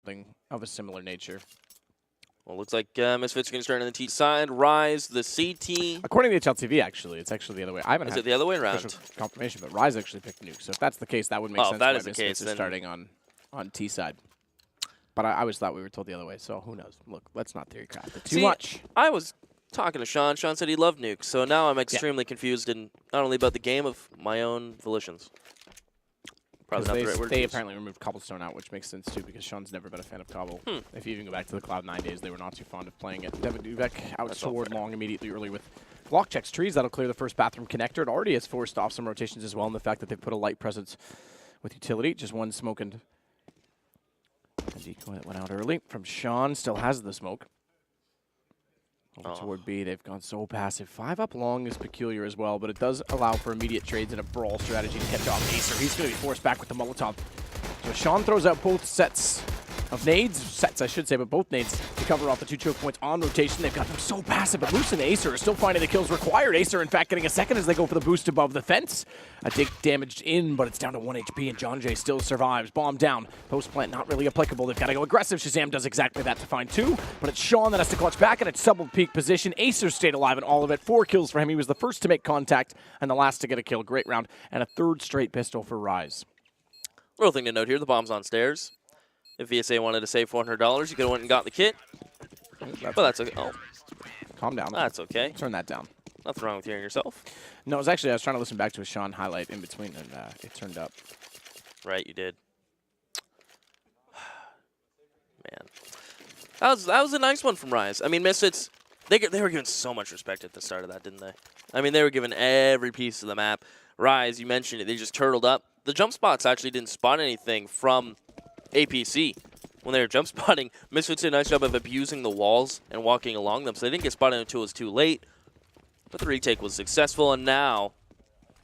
something of a similar nature. Well, looks like Misfits are going to start on the T side. Rise, the CT. According to HLTV, actually, it's actually the other way. I haven't Is had it the other way around? official confirmation, but Rise actually picked Nuke. So if that's the case, that would make sense. If that why is the Misfits case, is starting on T side. But I always thought we were told the other way, so who knows? Look, let's not theory craft it too much. I was talking to Sean. Sean said he loved Nuke, so now I'm extremely confused, and not only about the game, of my own volitions. Probably not the right word. They apparently removed Cobblestone out, which makes sense too, because Sean's never been a fan of Cobble. If you even go back to the Cloud9 days, they were not too fond of playing it. Devin Duvek out toward long immediately early with block checks trees. That'll clear the first bathroom connector. It already has forced off some rotations as well, and the fact that they put a light presence with utility. Just one smoke and a decoy that went out early from Sean. Still has the smoke. Over toward B, they've gone so passive. 5 up long is peculiar as well, but it does allow for immediate trades and a brawl strategy to catch off Acer. He's going to be forced back with the Molotov. So Sean throws out both sets of nades, I should say, but both nades to cover off the 2 choke points on rotation. They've got them so passive, but Moose and Acer are still finding the kills required. Acer, in fact, getting a second as they go for the boost above the fence. A dig damaged in, but it's down to 1 HP, and John Jay still survives. Bomb down. Post plant not really applicable. They've got to go aggressive. Shazam does exactly that to find 2, but it's Sean that has to clutch back, and it's double peak position. Acer stayed alive in all of it. 4 kills for him. He was the first to make contact and the last to get a kill. Great round, and a 3rd straight pistol for Rise. Little thing to note here, the bomb's on stairs. If VSA wanted to save $400, you could have went and got the kit. But that's okay. Oh, calm down. That's okay. Turn that down. Nothing wrong with hearing yourself. No, it was actually, I was trying to listen back to a Sean highlight in between, and it turned up. Right, you did. Man. That was a nice one from Rise. I mean, Misfits, they were given so much respect at the start of that, didn't they? I mean, they were given every piece of the map. Rise, you mentioned it, they just turtled up. The jump spots actually didn't spot anything from APC. When they were jump spotting, Misfits did a nice job of abusing the walls and walking along them, so they didn't get spotted until it was too late. But the retake was successful, and now,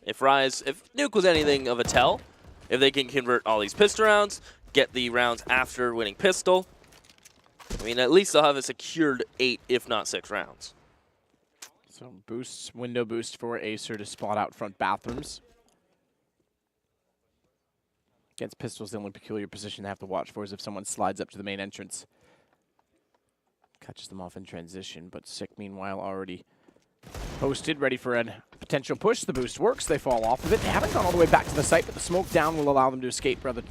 if Nuke was anything of a tell, if they can convert all these pistol rounds, get the rounds after winning pistol, I mean, at least they'll have a secured 8, if not 6 rounds. So window boost for Acer to spot out front bathrooms. Against pistols, the only peculiar position they have to watch for is if someone slides up to the main entrance. Catches them off in transition, but Sick, meanwhile, already posted, ready for a potential push. The boost works. They fall off of it. They haven't gone all the way back to the site, but the smoke down will allow them to escape rather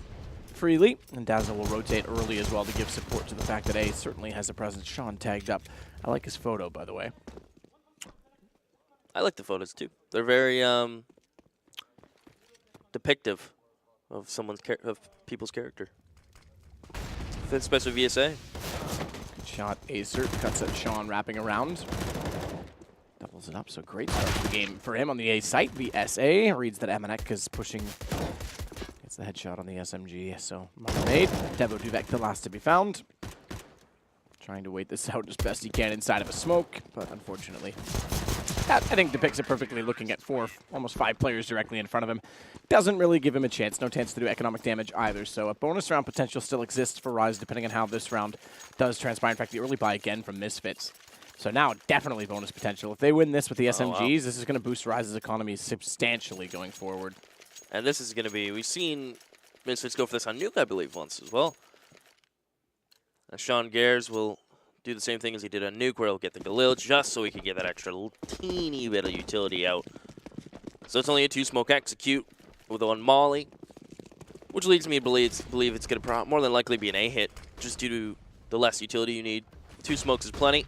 freely. And Dazzle will rotate early as well to give support to the fact that A certainly has a presence. Sean tagged up. I like his photo, by the way. I like the photos, too. They're very depictive of people's character. Fits best with VSA. Good shot, Acer cuts at Sean, wrapping around. Doubles it up, so great start to the game for him on the A site. VSA reads that Amanek is pushing. Gets the headshot on the SMG, so Mermaid. Devo Duvek, the last to be found. Trying to wait this out as best he can inside of a smoke, but unfortunately, that, I think, depicts it perfectly, looking at almost 5 players directly in front of him. Doesn't really give him a chance. No chance to do economic damage either. So a bonus round potential still exists for Rise, depending on how this round does transpire. In fact, the early buy again from Misfits. So now definitely bonus potential. If they win this with the SMGs, this is going to boost Rise's economy substantially going forward. And this is going to be, we've seen Misfits go for this on Nuke, I believe, once as well. And Sean Gares will do the same thing as he did on Nuke, where he'll get the Galil just so he can get that extra teeny bit of utility out. So it's only a 2-smoke execute with 1 molly, which leads me to believe it's going to more than likely be an A hit, just due to the less utility you need. 2 smokes is plenty.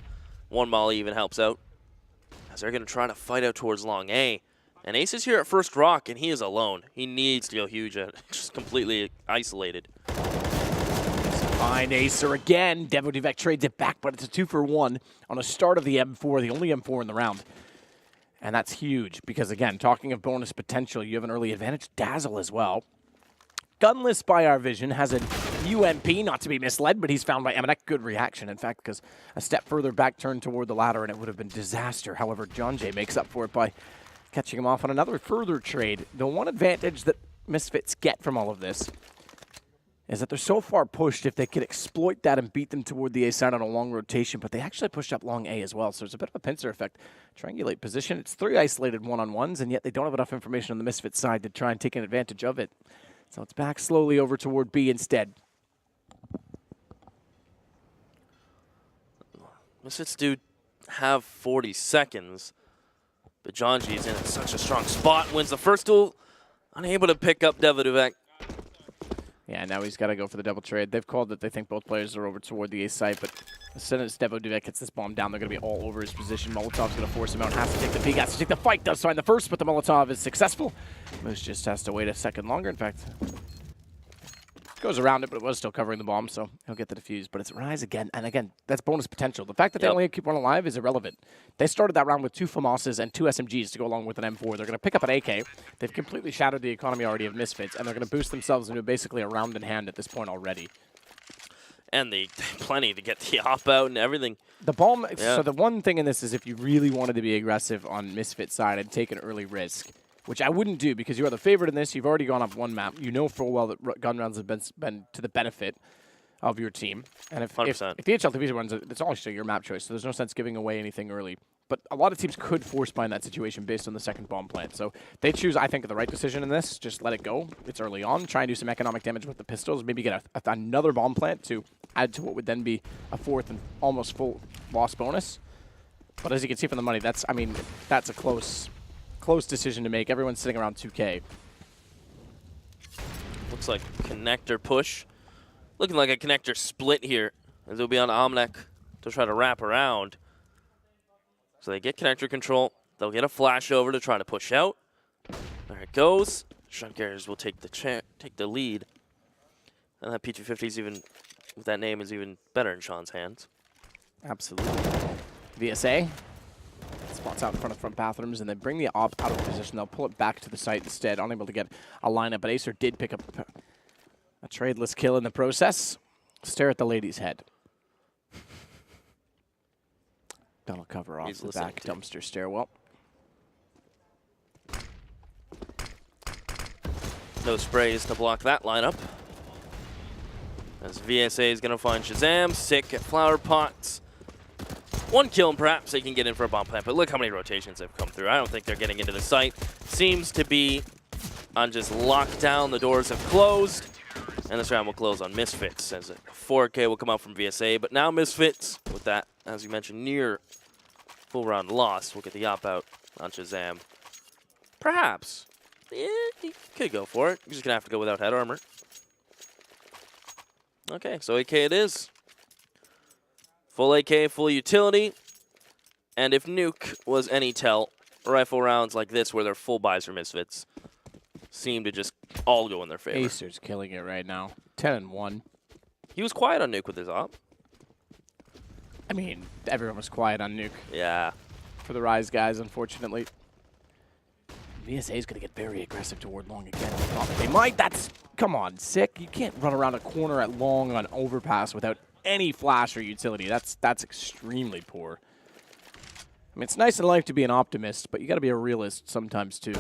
1 molly even helps out, as they're going to try to fight out towards long A. And Ace is here at first rock, and he is alone. He needs to go huge, just completely isolated. Fine, Acer again. Devo Duvek trades it back, but it's a 2-for-1 on a start of the M4, the only M4 in the round. And that's huge because, again, talking of bonus potential, you have an early advantage. Dazzle as well. Gunless by our vision has a UMP, not to be misled, but he's found by Amanek. Good reaction, in fact, because a step further back turned toward the ladder and it would have been disaster. However, John Jay makes up for it by catching him off on another further trade. The one advantage that Misfits get from all of this is that they're so far pushed, if they could exploit that and beat them toward the A side on a long rotation, but they actually pushed up long A as well, so there's a bit of a pincer effect. Triangulate position. It's 3 isolated one-on-ones, and yet they don't have enough information on the Misfits side to try and take an advantage of it. So it's back slowly over toward B instead. Misfits do have 40 seconds, but Janji is in such a strong spot. Wins the first duel, unable to pick up Devaduvek. Yeah, now he's got to go for the double trade. They've called that they think both players are over toward the A site, but as soon as Devaduvek hits this bomb down, they're going to be all over his position. Molotov's going to force him out. Has to take the peek, has to take the fight. Does find the first, but the Molotov is successful. Moose just has to wait a second longer. In fact, goes around it, but it was still covering the bomb, so he'll get the defuse. But it's Rise again, and again, that's bonus potential. The fact that they only keep one alive is irrelevant. They started that round with 2 FAMASs and 2 SMGs to go along with an M4. They're going to pick up an AK. They've completely shattered the economy already of Misfits, and they're going to boost themselves into basically a round in hand at this point already. And they plenty to get the op out and everything. The bomb, so the one thing in this is if you really wanted to be aggressive on Misfits' side and take an early risk, which I wouldn't do because you are the favorite in this. You've already gone up one map. You know full well that gun rounds have been to the benefit of your team. And if the HLTV runs, it's also your map choice, so there's no sense giving away anything early. But a lot of teams could force bind that situation based on the second bomb plant. So they choose, I think, the right decision in this. Just let it go. It's early on. Try and do some economic damage with the pistols. Maybe get another bomb plant to add to what would then be a fourth and almost full loss bonus. But as you can see from the money, that's a close decision to make. Everyone's sitting around 2K. Looks like connector push. Looking like a connector split here. As it'll be on Omnek to try to wrap around. So they get connector control. They'll get a flash over to try to push out. There it goes. Sean Garrers will take the lead. And that P250 is even, with that name, is even better in Sean's hands. Absolutely. VSA spots out in front of front bathrooms, and they bring the op out of position. They'll pull it back to the site instead, unable to get a lineup. But Acer did pick up a tradeless kill in the process. Stare at the lady's head. That'll cover off the back dumpster stairwell. No sprays to block that lineup. As VSA is going to find Shazam, sick at flower pots. One kill and perhaps they can get in for a bomb plant, but look how many rotations have come through. I don't think they're getting into the site. Seems to be on just lockdown. The doors have closed, and this round will close on Misfits as a 4K will come out from VSA. But now Misfits, with that, as you mentioned, near full round loss, will get the op out on Shazam. Perhaps. Yeah, he could go for it. He's just going to have to go without head armor. Okay, so AK it is. Full AK, full utility. And if Nuke was any tell, rifle rounds like this where they're full buys for Misfits seem to just all go in their favor. Acer's killing it right now. 10-1. He was quiet on Nuke with his op. I mean, everyone was quiet on Nuke. Yeah. For the Rise guys, unfortunately. VSA is going to get very aggressive toward long again. They might. Come on, sick. You can't run around a corner at long on overpass without any flash or utility. That's extremely poor. I mean, it's nice in life to be an optimist, but you got to be a realist sometimes too.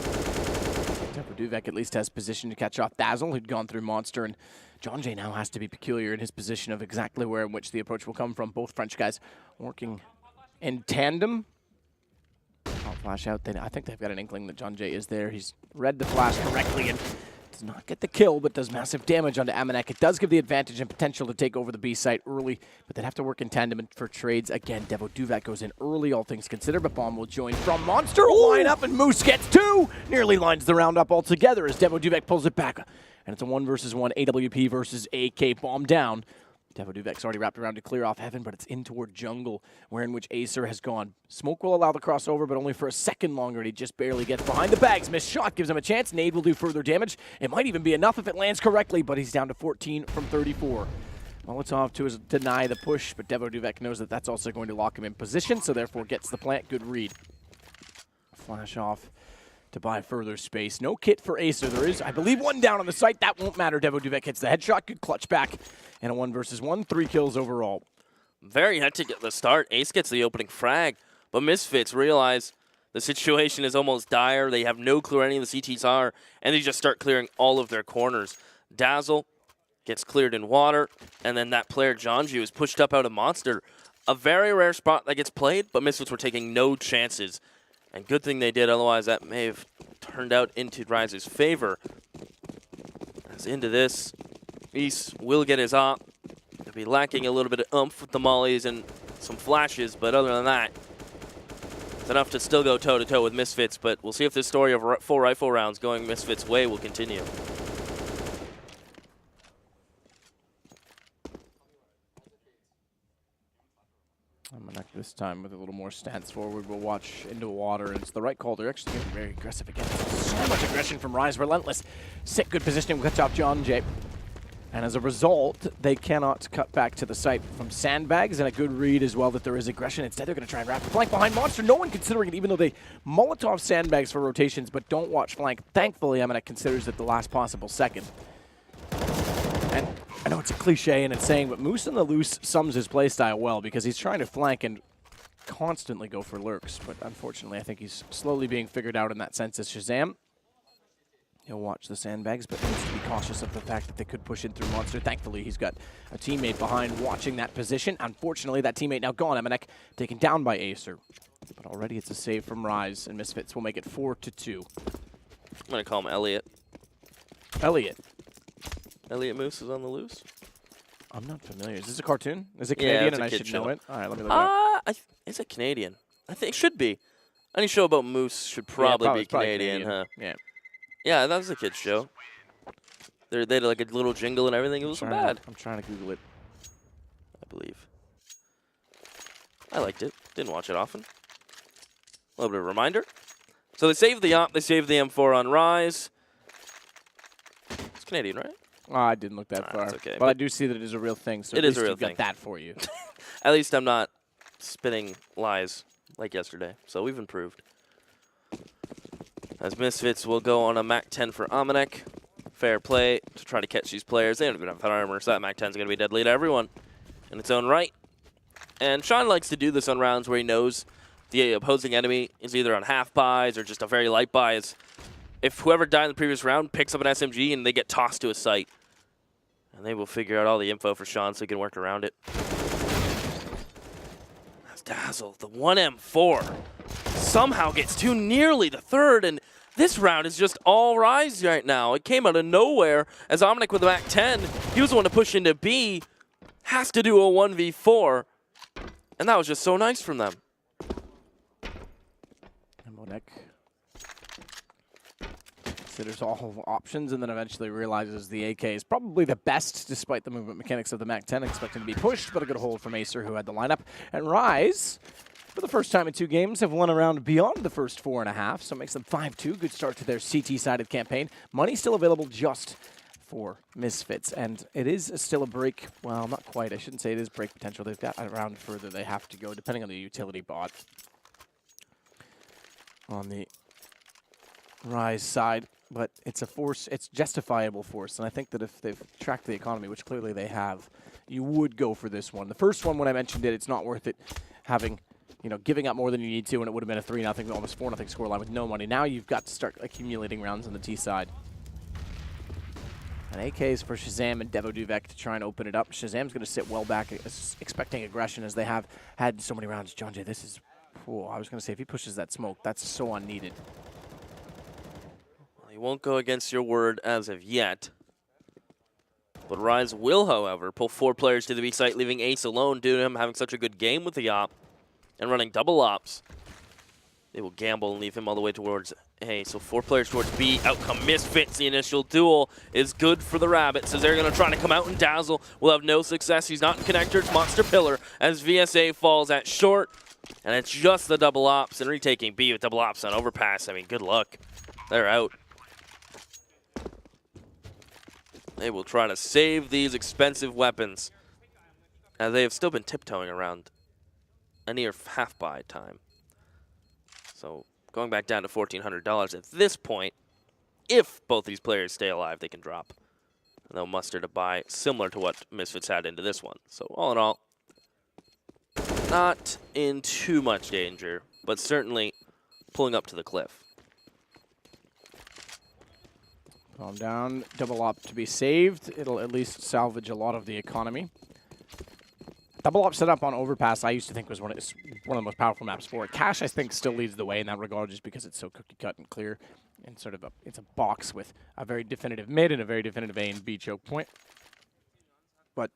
Devaduvek at least has position to catch off Dazzle, who'd gone through Monster, and John Jay now has to be peculiar in his position of exactly where in which the approach will come from. Both French guys working in tandem. I'll flash out. I think they've got an inkling that John Jay is there. He's read the flash correctly and does not get the kill, but does massive damage onto Amanek. It does give the advantage and potential to take over the B site early, but they'd have to work in tandem for trades. Again, Devaduvek goes in early, all things considered, but Bomb will join from Monster. Line up, and Moose gets 2! Nearly lines the round up altogether as Devaduvek pulls it back. And it's a 1 versus 1 AWP versus AK. Bomb down. Devaduvek's already wrapped around to clear off Heaven, but it's in toward Jungle, where in which Acer has gone. Smoke will allow the crossover, but only for a second longer, and he just barely gets behind the bags. Missed shot gives him a chance. Nade will do further damage. It might even be enough if it lands correctly, but he's down to 14 from 34. Molotov to deny the push, but Devaduvek knows that that's also going to lock him in position, so therefore gets the plant. Good read. Flash off to buy further space. No kit for Acer. There is, I believe, one down on the site. That won't matter. Devaduvek hits the headshot. Good clutch back. And a 1 versus 1. 3 kills overall. Very hectic at the start. Ace gets the opening frag, but Misfits realize the situation is almost dire. They have no clue where any of the CTs are, and they just start clearing all of their corners. Dazzle gets cleared in water, and then that player, Jonju, is pushed up out of Monster. A very rare spot that gets played, but Misfits were taking no chances. And good thing they did, otherwise that may have turned out into Rise's favor. As into this, East will get his op. He'll be lacking a little bit of oomph with the mollies and some flashes, but other than that, it's enough to still go toe-to-toe with Misfits, but we'll see if this story of full rifle rounds going Misfits' way will continue. This time with a little more stance forward. We'll watch into water, and it's the right call. They're actually getting very aggressive again. So much aggression from Rise. Relentless. Sit, good positioning. Cuts off John Jay. And as a result, they cannot cut back to the site from sandbags, and a good read as well that there is aggression. Instead, they're going to try and wrap the flank behind Monster. No one considering it, even though they Molotov sandbags for rotations, but don't watch flank. Thankfully, Amanek considers it the last possible second. And I know it's a cliche and it's saying, but Moose on the loose sums his playstyle well because he's trying to flank and constantly go for lurks. But unfortunately, I think he's slowly being figured out in that sense as Shazam. He'll watch the sandbags, but needs to be cautious of the fact that they could push in through Monster. Thankfully, he's got a teammate behind watching that position. Unfortunately, that teammate now gone. Amanek taken down by Acer. But already it's a save from Rise, and Misfits will make it 4-2. I'm going to call him Elliot. Elliot. Elliot Moose is on the loose? I'm not familiar. Is this a cartoon? Is it Canadian yeah, it's and a I kid should show. know it? All right, let me look it up. Is it Canadian? I think it should be. Any show about Moose should probably be Canadian, huh? Yeah. Yeah, that was a kid's show. They had like a little jingle and everything. It wasn't bad. I'm trying to Google it. I believe. I liked it. Didn't watch it often. A little bit of a reminder. So they saved the op. They saved the M4 on Rise. It's Canadian, right? Oh, I didn't look that far. That's okay. But I do see that it is a real thing. So it is a real you've thing. got that for you. At least I'm not spinning lies like yesterday. So we've improved. As Misfits will go on a MAC-10 for Amanek. Fair play to try to catch these players. They don't even have head armor, so that MAC-10 is going to be deadly to everyone in its own right. And Sean likes to do this on rounds where he knows the opposing enemy is either on half buys or just a very light buys. If whoever died in the previous round picks up an SMG and they get tossed to a site, and they will figure out all the info for Sean so he can work around it. That's Dazzle, the 1M4. Somehow gets to nearly the third, and this round is just all Rise right now. It came out of nowhere as Amanek with the MAC-10. He was the one to push into B. Has to do a 1v4. And that was just so nice from them. And Monek considers all options and then eventually realizes the AK is probably the best despite the movement mechanics of the MAC-10, expecting to be pushed, but a good hold from Acer who had the lineup. And Rise, for the first time in 2 games, have won a round beyond the first 4.5, so it makes them 5-2. Good start to their CT-sided campaign. Money still available just for Misfits, and it is still a break. Well, not quite. I shouldn't say it is break potential. They've got a round further they have to go, depending on the utility bot on the Rise side. But it's a force, it's justifiable force, and I think that if they've tracked the economy, which clearly they have, you would go for this one. The first one, when I mentioned it, it's not worth it having, you know, giving up more than you need to, and it would have been a 3-0, almost 4-0 scoreline with no money. Now you've got to start accumulating rounds on the T side. And AKs for Shazam and Devo Duvek to try and open it up. Shazam's going to sit well back, expecting aggression as they have had so many rounds. John Jay, this is, oh, I was going to say, if he pushes that smoke, that's so unneeded. He won't go against your word as of yet. But Rise will, however, pull 4 players to the B site, leaving Ace alone due to him having such a good game with the op and running double ops. They will gamble and leave him all the way towards A. So 4 players towards B. Outcome Misfits. The initial duel is good for the Rabbits as they're going to try to come out and Dazzle. Will have no success. He's not in connector. It's Monster Pillar as VSA falls at short. And it's just the double ops and retaking B with double ops on overpass. I mean, good luck. They're out. They will try to save these expensive weapons as they have still been tiptoeing around a near half-buy time. So going back down to $1,400 at this point, if both these players stay alive, they can drop. And they'll muster to buy similar to what Misfits had into this one. So all in all, not in too much danger, but certainly pulling up to the cliff. Calm down. Double op to be saved. It'll at least salvage a lot of the economy. Double op set up on overpass I used to think was one of the most powerful maps for it. Cache, I think, still leads the way in that regard just because it's so cookie cut and clear. And sort of it's a box with a very definitive mid and a very definitive A and B choke point. But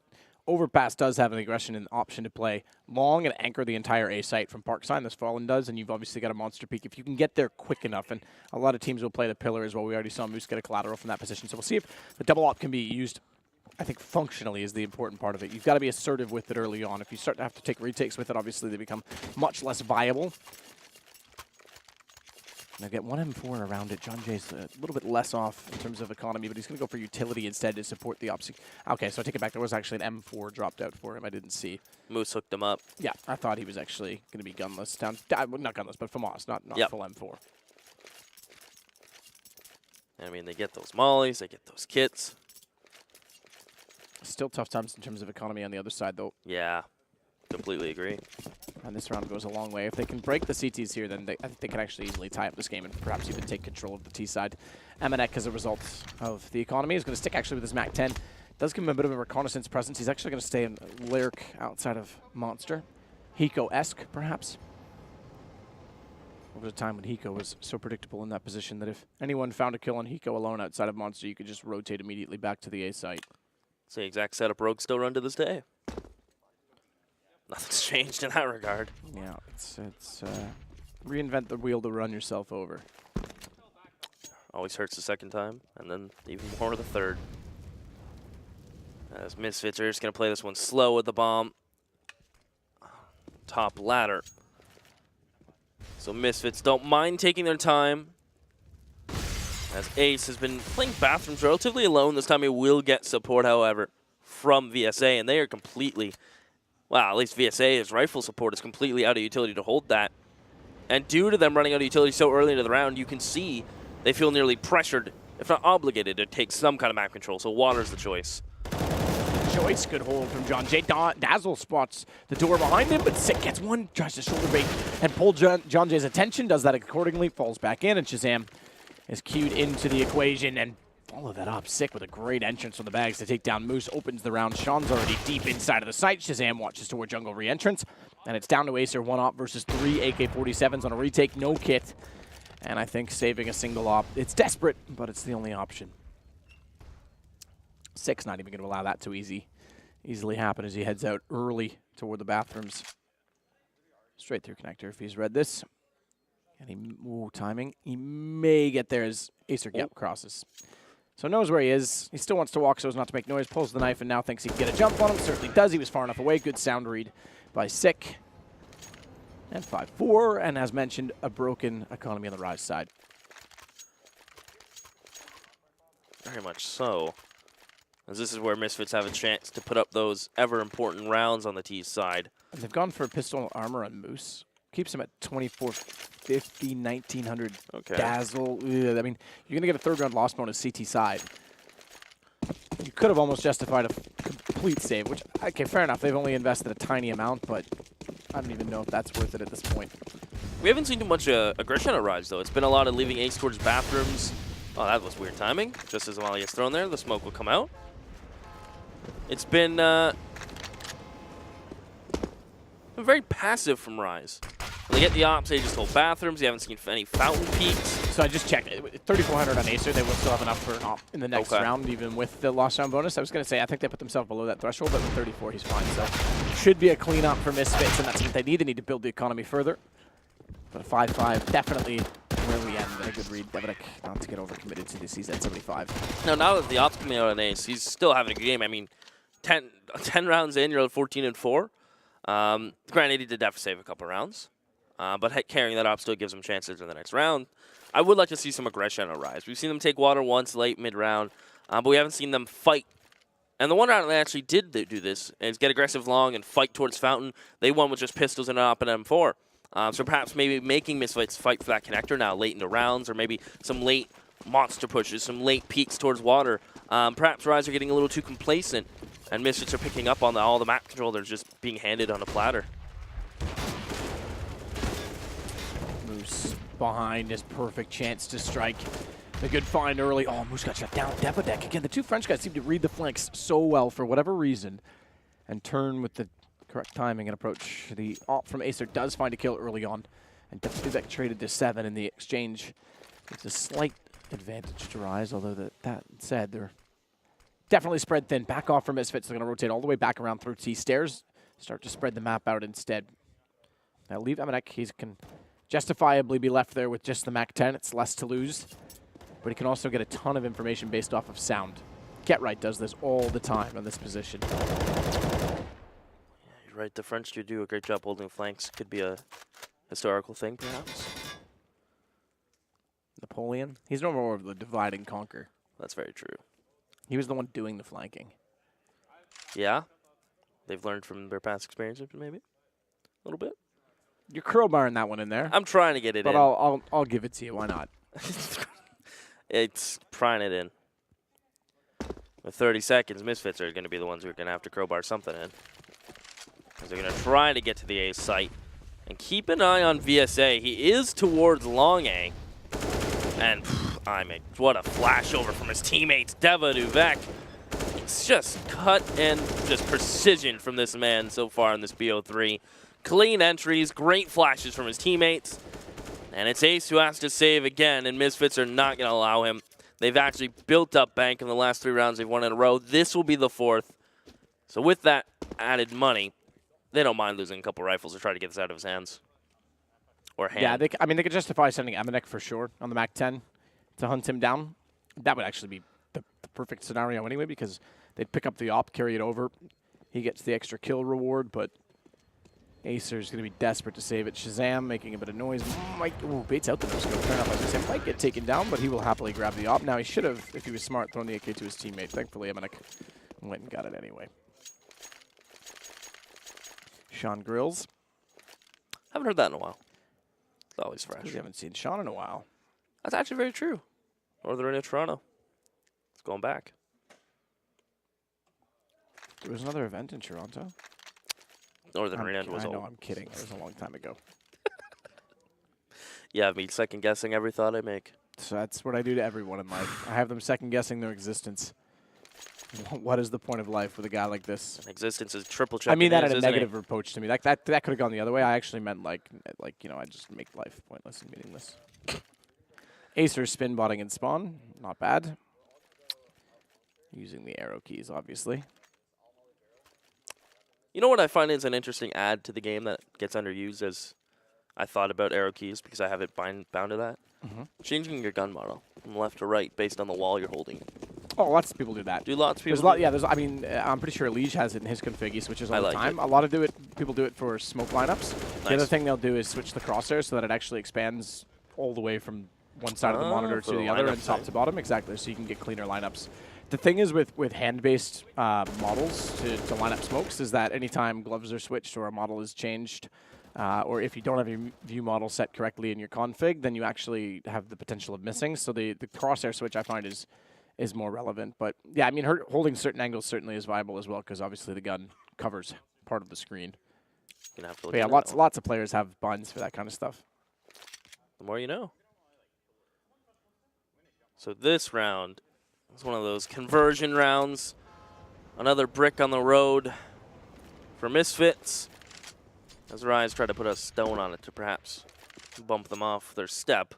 Overpass does have an aggression and option to play long and anchor the entire A site from Parkside. This Fallen does, and you've obviously got a monster peak. If you can get there quick enough, and a lot of teams will play the pillar as well. We already saw Moose get a collateral from that position. So we'll see if the double op can be used. I think functionally is the important part of it. You've got to be assertive with it early on. If you start to have to take retakes with it, obviously they become much less viable. Now get one M4 around it. John Jay's a little bit less off in terms of economy, but he's going to go for utility instead to support the opposite. Okay, so I take it back. There was actually an M4 dropped out for him. I didn't see. Moose hooked him up. Yeah, I thought he was actually going to be gunless. Down, not gunless, but FAMAS, not full M4. I mean, they get those mollies, they get those kits. Still tough times in terms of economy on the other side, though. Yeah, completely agree. And this round goes a long way. If they can break the CTs here, then I think they can actually easily tie up this game and perhaps even take control of the T side. Emanek, as a result of the economy, is going to stick actually with his MAC-10. Does give him a bit of a reconnaissance presence. He's actually going to stay in Lyric outside of Monster. Hiko-esque, perhaps. There was a time when Hiko was so predictable in that position that if anyone found a kill on Hiko alone outside of Monster, you could just rotate immediately back to the A site. It's the exact setup Rogue still run to this day. Nothing's changed in that regard. Yeah, it's reinvent the wheel to run yourself over. Always hurts the second time, and then even more the third. As Misfits are just going to play this one slow with the bomb. Top ladder. So Misfits don't mind taking their time. As Ace has been playing bathrooms relatively alone. This time he will get support, however, from VSA, and they are completely... Well, at least VSA's rifle support is completely out of utility to hold that. And due to them running out of utility so early into the round, you can see they feel nearly pressured, if not obligated, to take some kind of map control. So water's the choice. Choice, good hold from John Jay. Dazzle spots the door behind him, but Sick gets one, tries to shoulder bait and pull John Jay's attention, does that accordingly, falls back in, and Shazam is cued into the equation and follow that up. Sick with a great entrance on the bags to take down Moose, opens the round. Sean's already deep inside of the site. Shazam watches toward jungle re-entrance, and it's down to Acer, 1 op versus 3 AK-47s on a retake, no kit, and I think saving a single op. It's desperate, but it's the only option. Sick's not even going to allow that to easily happen as he heads out early toward the bathrooms. Straight through connector if he's read this. And timing. He may get there as Acer Gap crosses. So knows where he is. He still wants to walk so as not to make noise. Pulls the knife and now thinks he can get a jump on him. Certainly does. He was far enough away. Good sound read by Sick. And 5-4. And as mentioned, a broken economy on the Rise side. Very much so. As this is where Misfits have a chance to put up those ever-important rounds on the T side. And they've gone for pistol armor on Moose. Keeps him at 2450, 1900 okay. Dazzle. Ugh, I mean, you're going to get a third round loss bonus CT side. You could have almost justified a complete save, which, okay, fair enough. They've only invested a tiny amount, but I don't even know if that's worth it at this point. We haven't seen too much aggression on Rise, though. It's been a lot of leaving Ace towards bathrooms. Oh, that was weird timing. Just as while he gets thrown there, the smoke will come out. It's been very passive from Rise. When they get the ops, they just hold bathrooms. You haven't seen any fountain peaks. So I just checked. 3,400 on Acer. They will still have enough for an op in the next round, even with the lost round bonus. I was going to say, I think they put themselves below that threshold, but with 34, he's fine. So should be a clean up for Misfits, and that's what they need. They need to build the economy further. But a 5-5, definitely where we end. And a good read. Devinik not to get overcommitted to this. He's at 75. Now that the ops coming out on Ace, he's still having a good game. I mean, 10 rounds in, you're at 14-4. Granted, he did have to save a couple rounds, but carrying that up still gives him chances in the next round. I would like to see some aggression on Rise. We've seen them take water once late mid-round, but we haven't seen them fight. And the one round they actually did do this is get aggressive long and fight towards Fountain. They won with just pistols and an op and M4. So perhaps maybe making Misfits fight for that connector now late into rounds, or maybe some late monster pushes, some late peeks towards water. Perhaps Rise are getting a little too complacent, and Misfits are picking up on all the map control. They're just being handed on a platter. Moose behind his perfect chance to strike. A good find early. Oh, Moose got shut down. Devinik again. The two French guys seem to read the flanks so well for whatever reason and turn with the correct timing and approach. The op from Acer does find a kill early on, and Devinik traded to 7 in the exchange. It's a slight advantage to Rise, although that said, they're definitely spread thin. Back off from Misfits. They're going to rotate all the way back around through T stairs. Start to spread the map out instead. Now leave Emanek. He can justifiably be left there with just the Mac-10. It's less to lose. But he can also get a ton of information based off of sound. Get Right does this all the time on this position. Yeah, you're right. The French do a great job holding flanks. Could be a historical thing, perhaps. Napoleon. He's no more of the divide and conquer. That's very true. He was the one doing the flanking. Yeah? They've learned from their past experiences, maybe? A little bit? You're crowbarring that one in there. I'm trying to get it in. But I'll give it to you. Why not? It's prying it in. With 30 seconds, Misfits are going to be the ones who are going to have to crowbar something in. Because they're going to try to get to the A site. And keep an eye on VSA. He is towards long A. And, I mean, what a flashover from his teammates. Deva Duvek. It's just cut and just precision from this man so far in this BO3. Clean entries, great flashes from his teammates. And it's Ace who has to save again, and Misfits are not going to allow him. They've actually built up bank in the last 3 rounds they've won in a row. This will be the 4th. So with that added money, they don't mind losing a couple rifles to try to get this out of his hands. Or hand. Yeah, they could justify sending Emanek for sure on the Mac-10 to hunt him down. That would actually be the perfect scenario anyway, because they'd pick up the op, carry it over. He gets the extra kill reward, but Acer's going to be desperate to save it. Shazam making a bit of noise. Ooh, baits out the no-scope. Fair enough. I was going to say, might get taken down, but he will happily grab the op. Now, he should have, if he was smart, thrown the AK to his teammate. Thankfully, Emanek went and got it anyway. Sean Grills. Haven't heard that in a while. It's always fresh. We haven't seen Sean in a while. That's actually very true. Northern Arena, Toronto. It's going back. There was another event in Toronto. Northern Arena was I know, I'm kidding. It was a long time ago. Yeah, me second-guessing every thought I make. So that's what I do to everyone in life. I have them second-guessing their existence. What is the point of life with a guy like this? Existence is triple check. I mean that in a negative approach to me. That could have gone the other way. I actually meant like I just make life pointless and meaningless. Acer spin botting and spawn, not bad. Using the arrow keys, obviously. You know what I find is an interesting add to the game that gets underused as I thought about arrow keys because I have it bound to that? Changing your gun model from left to right based on the wall you're holding. Oh, lots of people do that. Do lots of people? There's a lot. Yeah, I mean, I'm pretty sure Liege has it in his config. He switches all the time. A lot of people do it for smoke lineups. Nice. The other thing they'll do is switch the crosshair so that it actually expands all the way from one side of the monitor to the other and top to bottom. Exactly, so you can get cleaner lineups. The thing is with hand-based models to line up smokes is that anytime gloves are switched or a model is changed, or if you don't have your view model set correctly in your config, then you actually have the potential of missing. So the crosshair switch I find is more relevant. But yeah, I mean, holding certain angles certainly is viable as well because obviously the gun covers part of the screen. But yeah, lots of players have buns for that kind of stuff. The more you know. So this round is one of those conversion rounds. Another brick on the road for Misfits. As Rise try to put a stone on it to perhaps bump them off their step.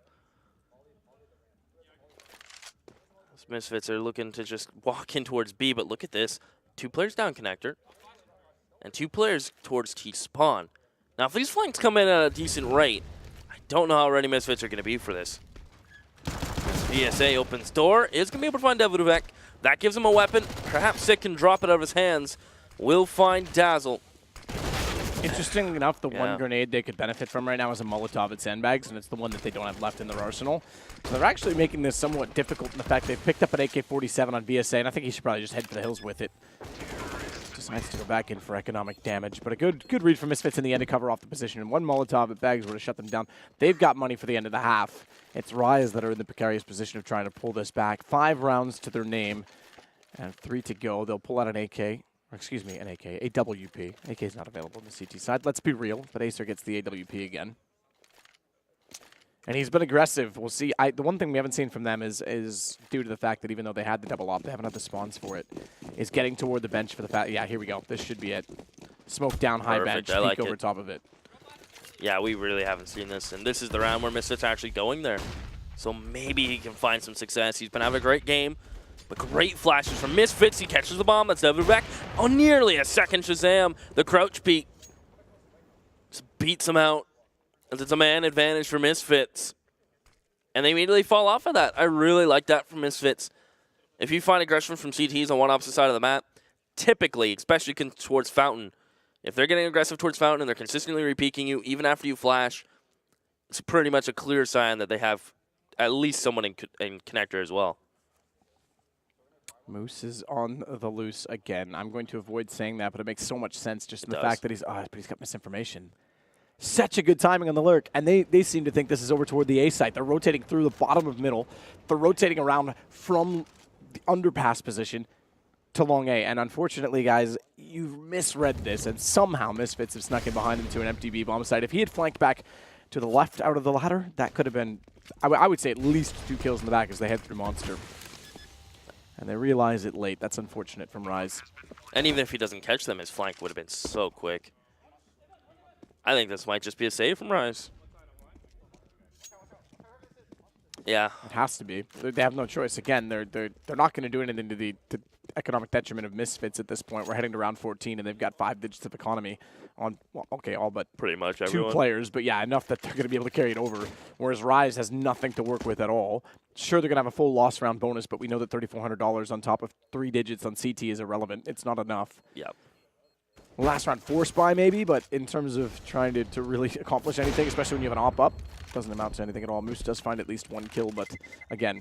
As Misfits are looking to just walk in towards B, but look at this. 2 players down connector and 2 players towards T spawn. Now, if these flanks come in at a decent rate, I don't know how ready Misfits are going to be for this. VSA opens door, is going to be able to find Devuduvek. That gives him a weapon. Perhaps Sick can drop it out of his hands. Will find Dazzle. Interesting enough, the one grenade they could benefit from right now is a Molotov at Sandbags, and it's the one that they don't have left in their arsenal. So they're actually making this somewhat difficult in the fact they've picked up an AK-47 on VSA, and I think he should probably just head for the hills with it. Decides to go back in for economic damage, but a good read from Misfits in the end to cover off the position. And one Molotov at Bags would have shut them down. They've got money for the end of the half. It's Rise that are in the precarious position of trying to pull this back. 5 rounds to their name and 3 to go. They'll pull out an AK, or excuse me, an AK, a WP. AK is not available on the CT side. Let's be real, but Acer gets the AWP again. And he's been aggressive. We'll see. The one thing we haven't seen from them is due to the fact that even though they had the double op, they haven't had the spawns for it, is getting toward the bench for the fact. Yeah, here we go. This should be it. Smoke down, high bench, peek over top of it. Yeah, we really haven't seen this. And this is the round where Misfits are actually going there. So maybe he can find some success. He's been having a great game. But great flashes from Misfits. He catches the bomb. That's Devduvek. Oh, nearly a second Shazam. The crouch peek just beats him out. As it's a man advantage for Misfits. And they immediately fall off of that. I really like that from Misfits. If you find aggression from CTs on one opposite side of the map, typically, especially towards Fountain, if they're getting aggressive towards Fountain and they're consistently repeaking you, even after you flash, it's pretty much a clear sign that they have at least someone in connector as well. Moose is on the loose again. I'm going to avoid saying that, but it makes so much sense just in the fact that he's got misinformation. Such a good timing on the lurk, and they seem to think this is over toward the A site. They're rotating through the bottom of middle. They're rotating around from the underpass position to long A, and unfortunately, guys, you've misread this, and somehow Misfits have snuck in behind him to an empty B bomb site. If he had flanked back to the left out of the ladder, that could have been, I would say, at least 2 kills in the back as they head through Monster. And they realize it late. That's unfortunate from Rise. And even if he doesn't catch them, his flank would have been so quick. I think this might just be a save from Rise. Yeah. It has to be. They have no choice. Again, they're not going to do anything to the economic detriment of Misfits at this point. We're heading to round 14, and they've got 5 digits of economy on, well, okay, all but pretty much 2 everyone. players. But yeah, enough that they're going to be able to carry it over, whereas Rise has nothing to work with at all. Sure, they're going to have a full loss round bonus, but we know that $3,400 on top of 3 digits on CT is irrelevant. It's not enough. Yep. Last round 4 spy maybe, but in terms of trying to really accomplish anything, especially when you have an op up, doesn't amount to anything at all. Moose does find at least 1 kill, but again,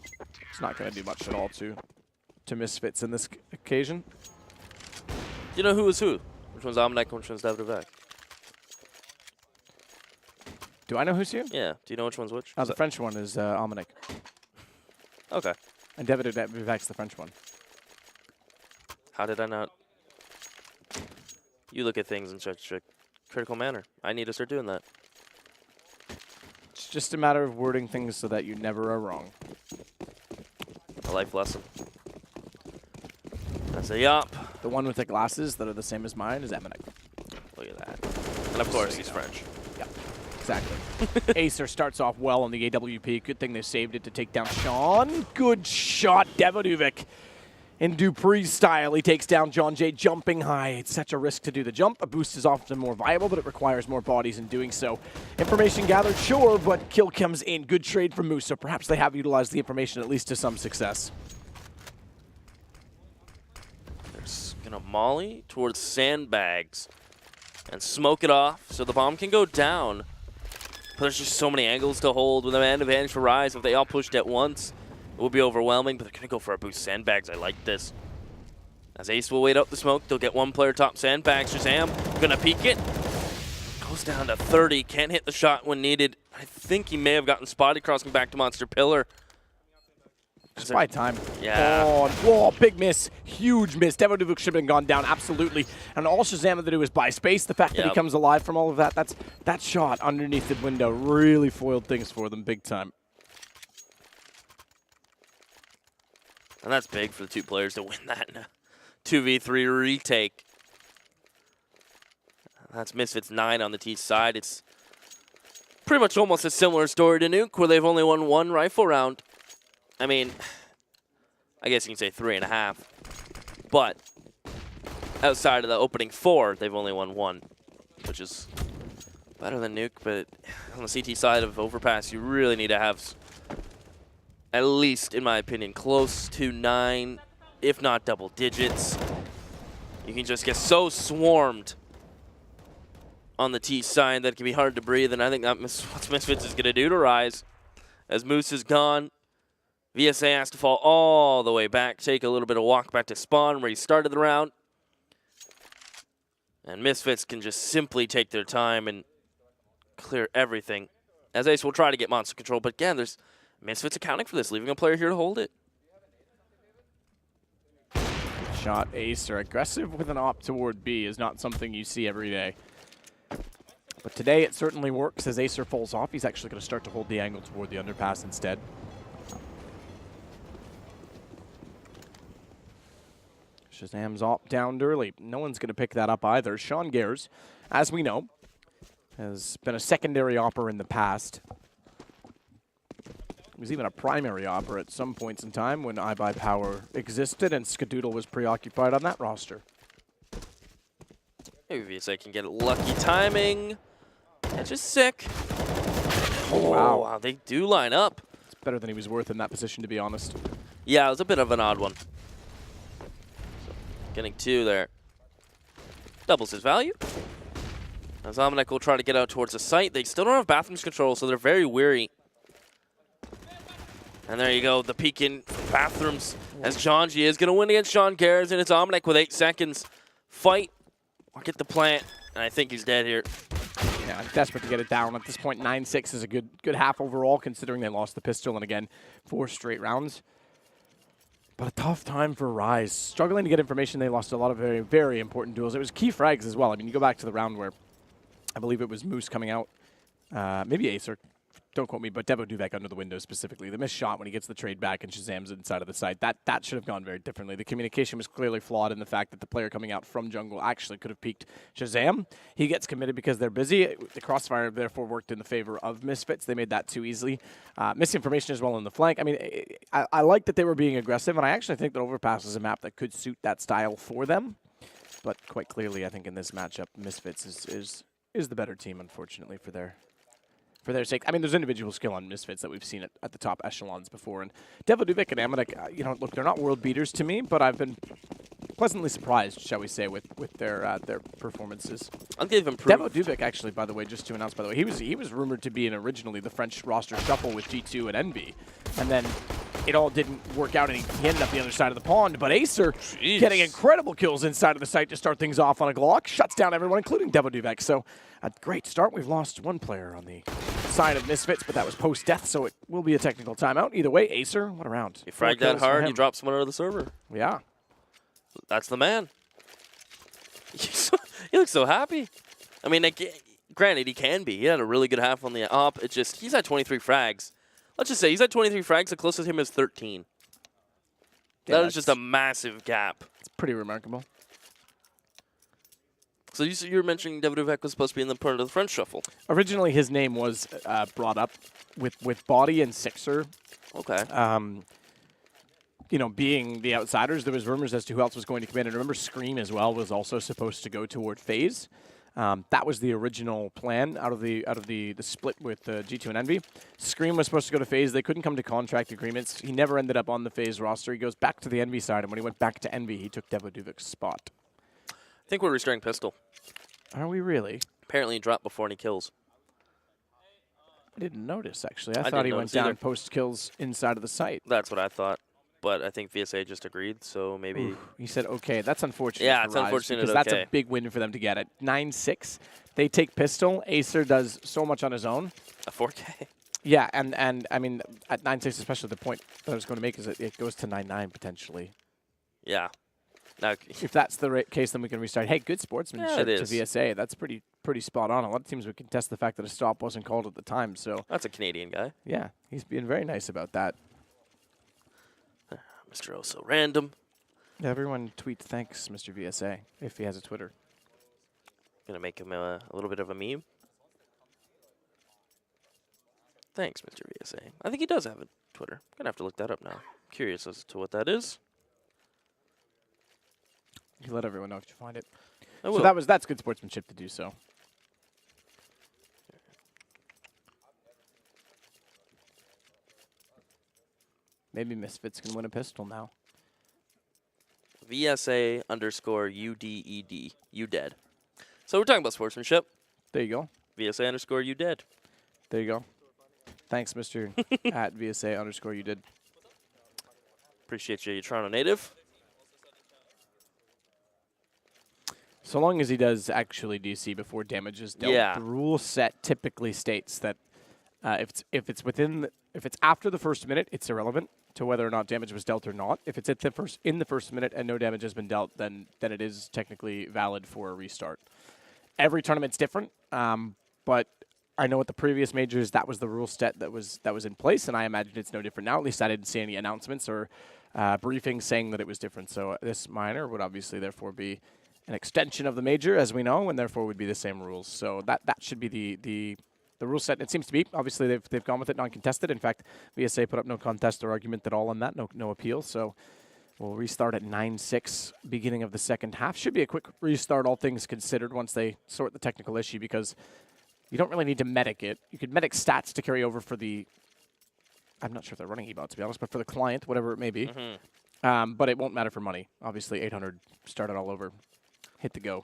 it's not going to do much at all to Misfits in this occasion. Do you know who is who? Which one's Omnic and which one's Devduvek? Do I know who's who? Yeah. Do you know which one's which? The French one is Omnic. Okay. And Devduvek's the French one. How did I not? You look at things in such a critical manner. I need to start doing that. It's just a matter of wording things so that you never are wrong. A life lesson. That's a yup. The one with the glasses that are the same as mine is Omnic. Look at that. And of course, he's French. Yeah, exactly. Acer starts off well on the AWP. Good thing they saved it to take down Sean. Good shot, Devduvek. In Dupree's style, he takes down John Jay jumping high. It's such a risk to do the jump. A boost is often more viable, but it requires more bodies in doing so. Information gathered, sure, but kill comes in. Good trade from Moose, so perhaps they have utilized the information at least to some success. They're going to molly towards sandbags and smoke it off so the bomb can go down. But there's just so many angles to hold with a man advantage for Rise. If they all pushed at once, it will be overwhelming, but they're going to go for a boost sandbags. I like this. As Ace will wait out the smoke, they'll get 1 player top sandbags. Shazam going to peek it. Goes down to 30. Can't hit the shot when needed. I think he may have gotten spotted crossing back to Monster Pillar. Spy time. Yeah. Oh, big miss. Huge miss. Devduvek should have been gone down, absolutely. And all Shazam had to do is buy space. The fact that he comes alive from all of that, that shot underneath the window really foiled things for them big time. And that's big for the 2 players to win that in a 2v3 retake. That's Misfits 9 on the T side. It's pretty much almost a similar story to Nuke, where they've only won 1 rifle round. I mean, I guess you can say 3.5. But outside of the opening 4, they've only won 1, which is better than Nuke. But on the CT side of Overpass, you really need to have, at least, in my opinion, close to 9, if not double digits. You can just get so swarmed on the T side that it can be hard to breathe, and I think that's what Misfits is going to do to Rise. As Moose is gone, VSA has to fall all the way back, take a little bit of walk back to spawn where he started the round. And Misfits can just simply take their time and clear everything. As Ace will try to get monster control, but again, there's Misfits accounting for this, leaving a player here to hold it. Shot Acer. Aggressive with an op toward B is not something you see every day. But today it certainly works as Acer falls off. He's actually going to start to hold the angle toward the underpass instead. Shazam's op downed early. No one's going to pick that up either. Sean Gares, as we know, has been a secondary opper in the past. was even a primary opera at some points in time when iBuyPower existed and Skadoodle was preoccupied on that roster. Maybe VSA can get it. Lucky timing. Catch is sick. Oh, Wow, they do line up. It's better than he was worth in that position, to be honest. Yeah, it was a bit of an odd one. So, getting 2 there. Doubles his value. As Omnic will try to get out towards the site. They still don't have bathrooms control, so they're very weary. And there you go, the peek in for bathrooms. As Janji is going to win against Sean Garrison. It's Omnic with 8 seconds. Fight or get the plant. And I think he's dead here. Yeah, I'm desperate to get it down. At this point, 9-6 is a good half overall, considering they lost the pistol and, again, 4 straight rounds. But a tough time for Rise. Struggling to get information. They lost a lot of very, very important duels. It was key frags as well. I mean, you go back to the round where I believe it was Moose coming out. Maybe Acer. Don't quote me, but Devo Duvek under the window specifically. The missed shot when he gets the trade back and Shazam's inside of the site. That should have gone very differently. The communication was clearly flawed in the fact that the player coming out from jungle actually could have peeked Shazam. He gets committed because they're busy. The crossfire therefore worked in the favor of Misfits. They made that too easily. Misinformation as well in the flank. I mean, I like that they were being aggressive, and I actually think that Overpass is a map that could suit that style for them. But quite clearly, I think in this matchup, Misfits is the better team, unfortunately, for their sake. I mean, there's individual skill on Misfits that we've seen at the top echelons before. And Devo Duvik and Amanek, you know, look, they're not world beaters to me, but I've been pleasantly surprised, shall we say, with their performances. I'll give him proof. Devo Duvik, actually, by the way, just to announce, by the way, he was rumored to be in originally the French roster shuffle with G2 and Envy. And then it all didn't work out, and he ended up the other side of the pond. But Acer getting incredible kills inside of the site to start things off on a Glock. Shuts down everyone, including Devo Duvik. So a great start. We've lost one player on the side of Misfits, but that was post-death, so it will be a technical timeout. Either way, Acer, what a round. You frag that hard, you drop someone out of the server. Yeah. That's the man. He looks so happy. I mean, granted, he can be. He had a really good half on the op. It's just, he's had 23 frags. Let's just say he's had 23 frags. The closest to him is 13. Yeah, that is just a massive gap. It's pretty remarkable. So you were mentioning Devo Duvek was supposed to be in the part of the French shuffle. Originally, his name was brought up with Body and Sixer. Okay. You know, being the outsiders, there was rumors as to who else was going to come in. And remember, Scream as well was also supposed to go toward FaZe. That was the original plan out of the split with G2 and Envy. Scream was supposed to go to FaZe. They couldn't come to contract agreements. He never ended up on the FaZe roster. He goes back to the Envy side, and when he went back to Envy, he took Devo Duvik's spot. I think we're restoring pistol. Are we really? Apparently he dropped before any kills. I didn't notice, actually. I thought he went down post-kills inside of the site. That's what I thought. But I think VSA just agreed, so maybe... Oof, he said, okay. That's unfortunate. Yeah, it's unfortunate. Because that's a big win for them to get. At 9-6, they take pistol. Acer does so much on his own. A 4K? Yeah, and I mean, at 9-6, especially the point that I was going to make is that it goes to 9-9 potentially. Yeah. Now, if that's the case, then we can restart. Hey, good sportsmanship to VSA. That's pretty spot on. A lot of teams would contest the fact that a stop wasn't called at the time. So that's a Canadian guy. Yeah, he's being very nice about that. Mr. Oh So Random. Everyone tweet thanks, Mr. VSA, if he has a Twitter. Gonna make him a little bit of a meme. Thanks, Mr. VSA. I think he does have a Twitter. Gonna have to look that up now. Curious as to what that is. You let everyone know if you find it. I will. So that's good sportsmanship to do so. Maybe Misfits can win a pistol now. VSA _UDED. You dead. So we're talking about sportsmanship. There you go. VSA _you dead. There you go. Thanks, Mr. at VSA _ you did. Appreciate you, Toronto native. So long as he does actually DC before damage is dealt. Yeah. The rule set typically states that if it's after the first minute, it's irrelevant to whether or not damage was dealt or not. If it's in the first minute and no damage has been dealt, then it is technically valid for a restart. Every tournament's different, but I know at the previous majors that was the rule set that was in place, and I imagine it's no different now. At least I didn't see any announcements or briefings saying that it was different. So this minor would obviously therefore be an extension of the major, as we know, and therefore would be the same rules. So that should be the the rule set. It seems to be. Obviously, they've gone with it non-contested. In fact, VSA put up no contest or argument at all on that. No appeal. So we'll restart at 9-6, beginning of the second half. Should be a quick restart, all things considered, once they sort the technical issue, because you don't really need to medic it. You could medic stats to carry over for the, I'm not sure if they're running eval, to be honest, but for the client, whatever it may be. But it won't matter for money. Obviously, 800, start it all over, hit the go.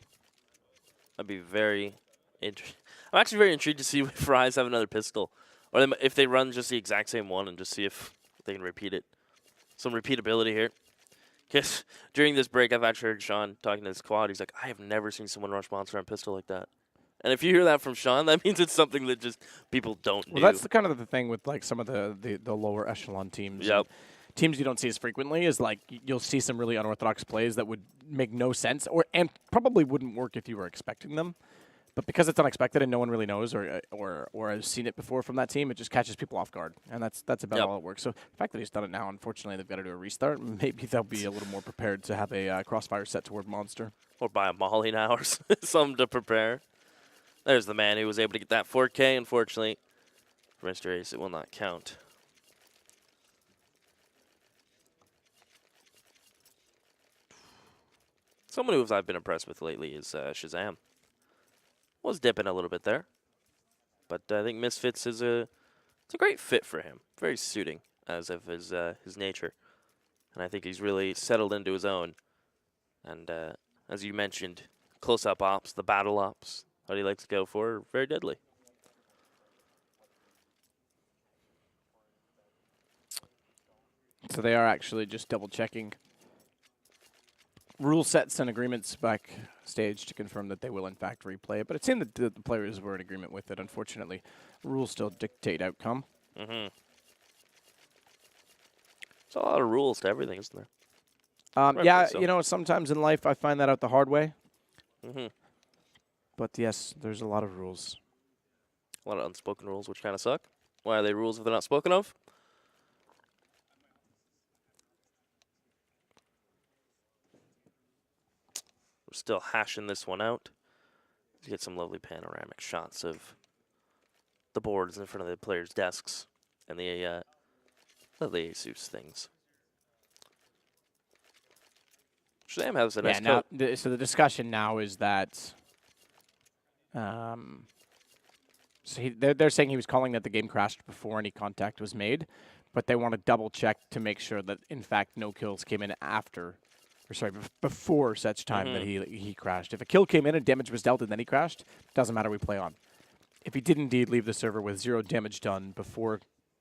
I'd be very interested. I'm actually very intrigued to see if Rise have another pistol, or if they run just the exact same one and just see if they can repeat it. Some repeatability here. Because during this break, I've actually heard Sean talking to his quad. He's like, I have never seen someone rush monster on pistol like that. And if you hear that from Sean, that means it's something that just people don't do. Well, that's the kind of the thing with like some of the lower echelon teams. Yep. Teams you don't see as frequently is like you'll see some really unorthodox plays that would make no sense and probably wouldn't work if you were expecting them. But because it's unexpected and no one really knows or has seen it before from that team, it just catches people off guard. And that's about all it works. So the fact that he's done it now, unfortunately, they've got to do a restart. Maybe they'll be a little more prepared to have a crossfire set toward Monster. Or buy a Molly now or something to prepare. There's the man who was able to get that 4K. Unfortunately, for Mr. Ace, it will not count. Someone who I've been impressed with lately is Shazam. Was dipping a little bit there, but I think Misfits is it's a great fit for him. Very suiting as of his nature, and I think he's really settled into his own. And as you mentioned, close-up ops, the battle ops that he likes to go for, are very deadly. So they are actually just double-checking rule sets and agreements backstage to confirm that they will in fact replay it. But it seemed that the players were in agreement with it. Unfortunately, rules still dictate outcome. There's a lot of rules to everything, isn't there? Yeah, you know, sometimes in life I find that out the hard way. But yes, there's a lot of rules. A lot of unspoken rules, which kind of suck. Why are they rules if they're not spoken of? We're still hashing this one out. To get some lovely panoramic shots of the boards in front of the players' desks and the lovely Asus things. Shazam has a nice coat. So the discussion now is that they're saying he was calling that the game crashed before any contact was made, but they want to double check to make sure that in fact no kills came in after. Or sorry, before such time that he crashed. If a kill came in and damage was dealt and then he crashed, doesn't matter, we play on. If he did indeed leave the server with 0 damage done before,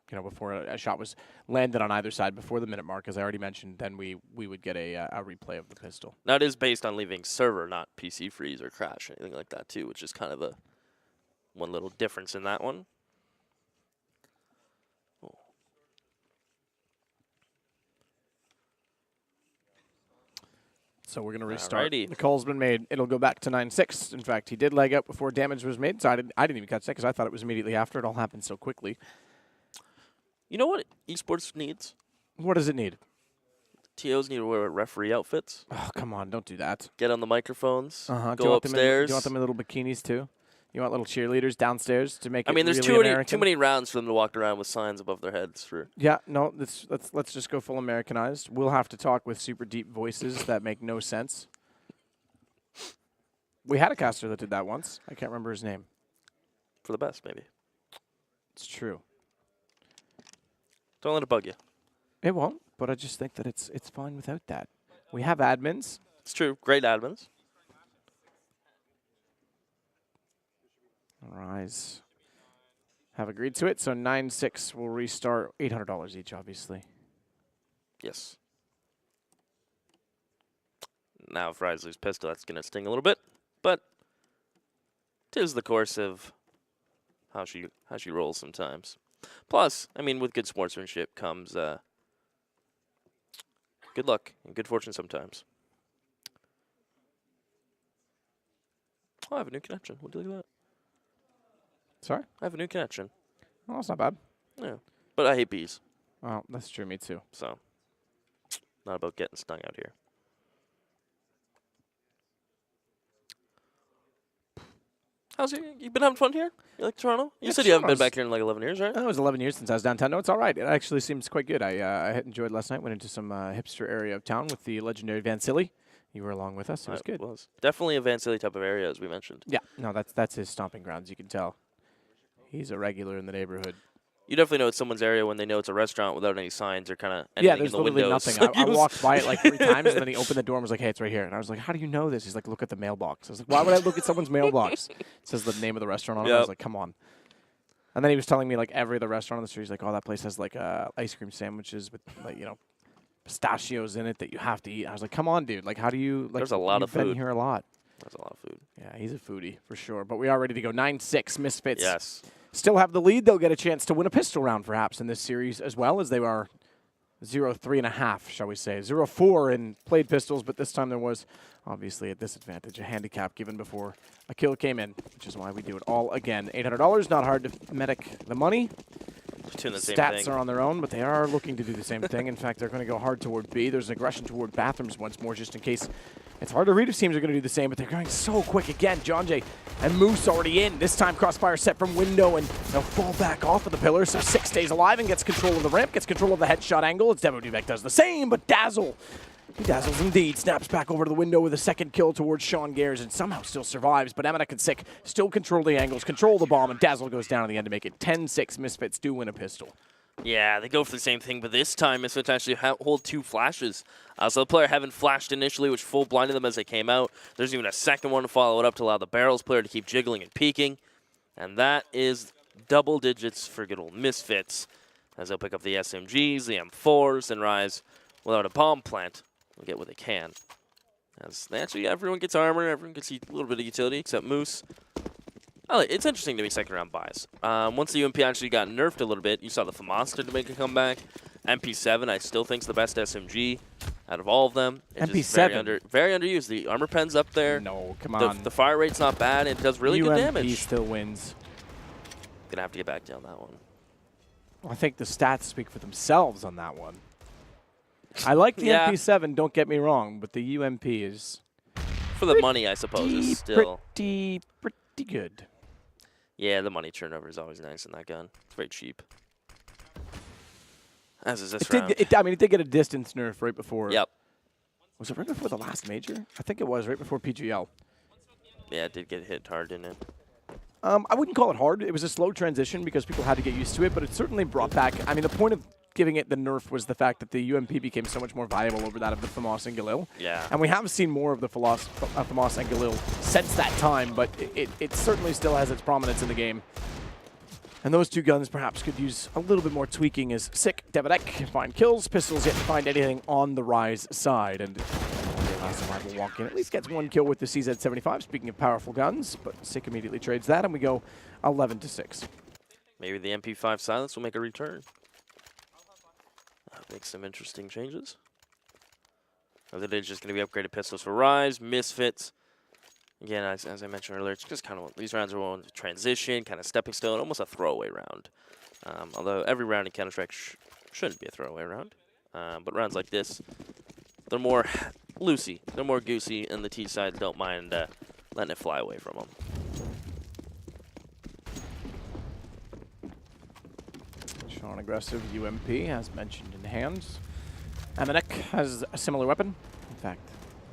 before a shot was landed on either side before the minute mark, as I already mentioned, then we would get a replay of the pistol. Now it is based on leaving server, not PC freeze or crash, anything like that too, which is kind of one little difference in that one. So we're going to restart. Alrighty. The call's been made. It'll go back to 9-6. In fact, he did leg out before damage was made, so I didn't even catch that because I thought it was immediately after. It all happened so quickly. You know what esports needs? What does it need? TOs need to wear referee outfits. Oh, come on. Don't do that. Get on the microphones. Do Go upstairs. Do you want them in little bikinis, too? You want little cheerleaders downstairs to make it there's really too many rounds for them to walk around with signs above their heads. Yeah, no, let's just go full Americanized. We'll have to talk with super deep voices that make no sense. We had a caster that did that once. I can't remember his name. For the best, maybe. It's true. Don't let it bug you. It won't, but I just think that it's fine without that. We have admins. It's true. Great admins. Rise have agreed to it, so 9-6 will restart. $800 each, obviously. Yes. Now if Rise lose pistol, that's going to sting a little bit, but 'tis the course of how she rolls sometimes. Plus, with good sportsmanship comes good luck and good fortune sometimes. Oh, I have a new connection. What do you look at that? Sorry? I have a new connection. Oh, that's not bad. Yeah. But I hate bees. Oh, that's true. Me too. So, not about getting stung out here. How's you been having fun here? You like Toronto? You said sure. you haven't been back here in like 11 years, right? It was 11 years since I was downtown. No, it's all right. It actually seems quite good. I enjoyed last night. Went into some hipster area of town with the legendary Vansili. You were along with us. It was good. It was definitely a Vansili type of area, as we mentioned. Yeah, no, that's his stomping grounds. You can tell. He's a regular in the neighborhood. You definitely know it's someone's area when they know it's a restaurant without any signs or kind of anything there's in the literally windows. nothing. I walked by it like 3 times, and then he opened the door and was like, "Hey, it's right here." And I was like, "How do you know this?" He's like, "Look at the mailbox." I was like, "Why would I look at someone's mailbox?" It says the name of the restaurant on it. I was like, "Come on." And then he was telling me like every other restaurant on the street. He's like, "Oh, that place has like ice cream sandwiches with like pistachios in it that you have to eat." I was like, "Come on, dude! Like, how do you like?" There's a lot of You've been food. here a lot. That's a lot of food. Yeah, he's a foodie for sure. But we are ready to go. 9-6 Misfits. Yes. Still have the lead. They'll get a chance to win a pistol round, perhaps, in this series as well, as they are 0-3.5, shall we say. 0-4 in played pistols, but this time there was obviously a disadvantage, a handicap given before a kill came in, which is why we do it all again. $800, not hard to medic the money. Doing the same Stats thing. are on their own, but they are looking to do the same thing. In fact, they're going to go hard toward B. There's an aggression toward bathrooms once more, just in case. It's hard to read if teams are going to do the same, but they're going so quick again. John Jay and Moose already in. This time crossfire set from window, and they'll fall back off of the pillar. So 6 stays alive and gets control of the ramp, gets control of the headshot angle. It's Devo Duvek does the same, but Dazzle. He dazzles indeed. Snaps back over to the window with a second kill towards Sean Gares and somehow still survives. But Amanek and Sick still control the angles, control the bomb, and Dazzle goes down at the end to make it 10-6. Misfits do win a pistol. Yeah, they go for the same thing, but this time Misfits actually hold 2 flashes. So the player haven't flashed initially, which full blinded them as they came out. There's even a second one to follow it up to allow the barrels player to keep jiggling and peeking. And that is double digits for good old Misfits, as they'll pick up the SMGs, the M4s, and Rise without a bomb plant. They'll get what they can. As naturally, everyone gets armor, everyone gets a little bit of utility, except Moose. It's interesting to me second round buys. Once the UMP actually got nerfed a little bit, you saw the FAMAS to make a comeback. MP7 I still think is the best SMG out of all of them. It's MP7? very underused. The armor pen's up there. No, come on. The fire rate's not bad. It does really good damage. UMP still wins. Gonna have to get back down that one. Well, I think the stats speak for themselves on that one. I like the MP7, don't get me wrong, but the UMP is for the money, I suppose, is still pretty good. Yeah, the money turnover is always nice in that gun. It's very cheap. As is this round. I mean, it did get a distance nerf right before. Yep. Was it right before the last major? I think it was right before PGL. Yeah, it did get hit hard, didn't it? I wouldn't call it hard. It was a slow transition because people had to get used to it, but it certainly brought back. I mean, the point of giving it the nerf was the fact that the UMP became so much more viable over that of the FAMAS and Galil. Yeah. And we have seen more of the FAMAS and Galil since that time, but it certainly still has its prominence in the game. And those 2 guns perhaps could use a little bit more tweaking as Sick, Devedek find kills, Pistols yet to find anything on the Rise side. And will walk in, at least gets 1 kill with the CZ75, speaking of powerful guns, but Sick immediately trades that, and we go 11-6. Maybe the MP5 silence will make a return. Make some interesting changes. Or that it's just going to be upgraded pistols for Rise, Misfits. Again, as I mentioned earlier, it's just kind of these rounds are one transition, kind of stepping stone, almost a throwaway round. Although every round in Counter-Strike shouldn't be a throwaway round. But rounds like this, they're more loosey, they're more goosey, and the T side don't mind letting it fly away from them. Sean aggressive UMP, as mentioned in hands. Amanek has a similar weapon. In fact,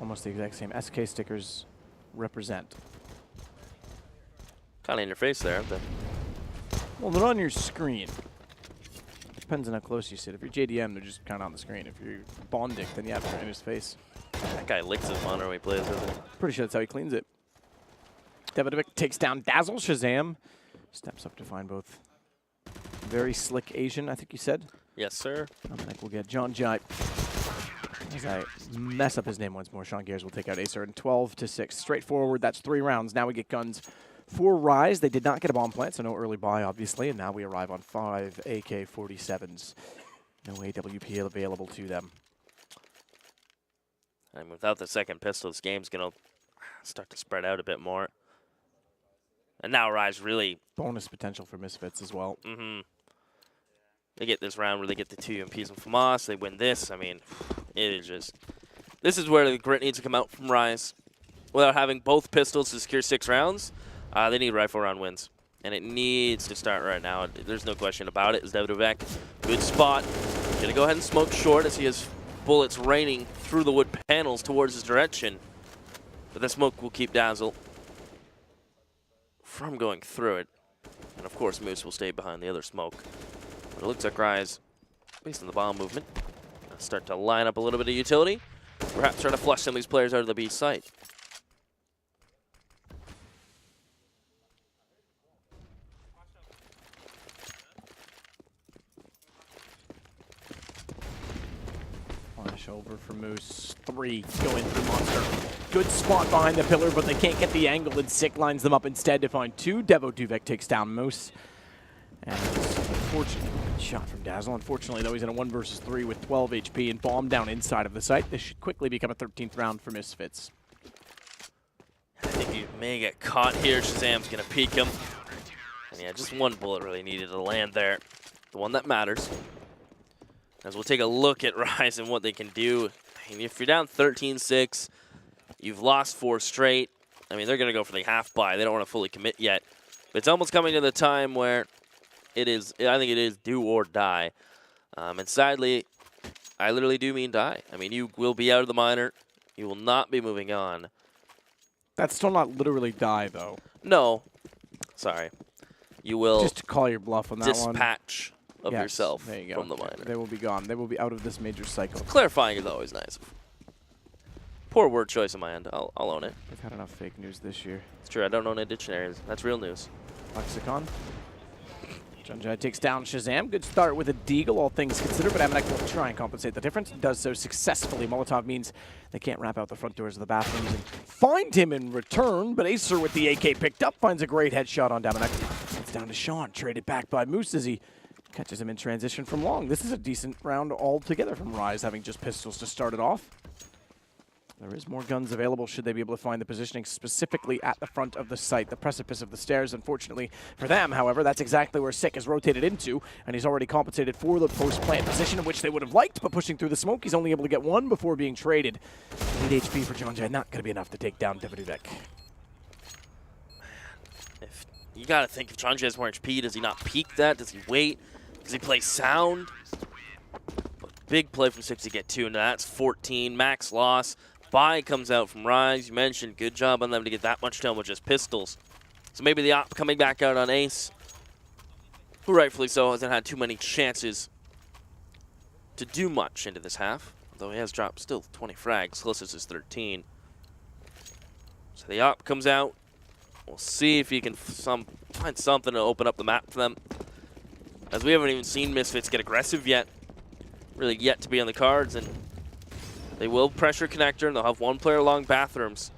almost the exact same SK stickers represent. Kind of in your face there, aren't they? Well, they're on your screen. Depends on how close you sit. If you're JDM, they're just kind of on the screen. If you're Bondic, then yeah, they're in his face. That guy licks his monitor when he plays, doesn't he? Pretty sure that's how he cleans it. Devodovic takes down Dazzle. Shazam steps up to find both. Very slick Asian, I think you said. Yes, sir. Amanek will get John Jai. As I mess up his name once more, Sean Gares will take out Acer in 12-6. Straightforward, that's 3 rounds. Now we get guns for Rise. They did not get a bomb plant, so no early buy, obviously. And now we arrive on 5 AK-47s. No AWP available to them. And without the second pistol, this game's going to start to spread out a bit more. And now Rise really... Bonus potential for Misfits as well. Mm-hmm. They get this round where they get the 2 UMPs from FAMAS. They win this. I mean, it is just... This is where the grit needs to come out from Rise. Without having both pistols to secure 6 rounds, They need rifle round wins, and it needs to start right now. There's no question about it. Is Davidovec, good spot. Gonna go ahead and smoke short as he has bullets raining through the wood panels towards his direction. But the smoke will keep Dazzle from going through it. And of course, Moose will stay behind the other smoke. But it looks like Rise, based on the bomb movement, start to line up a little bit of utility. Perhaps try to flush some of these players out of the B site. Flash over for Moose. 3 going through Monster. Good spot behind the pillar, but they can't get the angle, and Sick lines them up instead to find 2. Devo takes down Moose. And unfortunately, shot from Dazzle. Unfortunately, though, he's in a 1 versus 3 with 12 HP and bomb down inside of the site. This should quickly become a 13th round for Misfits. I think he may get caught here. Shazam's going to peek him. And yeah, just 1 bullet really needed to land there. The one that matters. As we'll take a look at Rise and what they can do. I mean, if you're down 13-6, you've lost 4 straight. I mean, they're going to go for the half buy. They don't want to fully commit yet. But it's almost coming to the time where I think it is do or die. And sadly, I literally do mean die. I mean, you will be out of the minor. You will not be moving on. That's still not literally die, though. No. Sorry. You will just to call your bluff on that one. Dispatch of yourself from the minor. They will be gone. They will be out of this major cycle. Clarifying is always nice. Poor word choice on my end. I'll own it. We've had enough fake news this year. It's true. I don't own a dictionary. That's real news. Lexicon. Junjai takes down Shazam. Good start with a deagle, all things considered, but Amanek will try and compensate the difference. Does so successfully. Molotov means they can't wrap out the front doors of the bathrooms and find him in return, but Acer with the AK picked up finds a great headshot on Damanek. It's down to Sean, traded back by Moose as he catches him in transition from long. This is a decent round altogether from Rise, having just pistols to start it off. There is more guns available should they be able to find the positioning specifically at the front of the site, the precipice of the stairs. Unfortunately for them, however, that's exactly where Sick is rotated into, and he's already compensated for the post-plant position in which they would have liked, but pushing through the smoke, he's only able to get 1 before being traded. 8 HP for Jonjai, not going to be enough to take down Deviduvek. If you got to think if Jonjai has more HP, does he not peek that? Does he wait? Does he play sound? But big play from 6 to get 2, and that's 14. Max loss. Buy comes out from Rise. You mentioned good job on them to get that much down with just pistols. So maybe the op coming back out on Ace, who rightfully so hasn't had too many chances to do much into this half, although he has dropped still 20 frags. Closest is 13. So the op comes out. We'll see if he can find something to open up the map for them, as we haven't even seen Misfits get aggressive yet. Really yet to be on the cards, and they will pressure connector, and they'll have 1 player along bathrooms.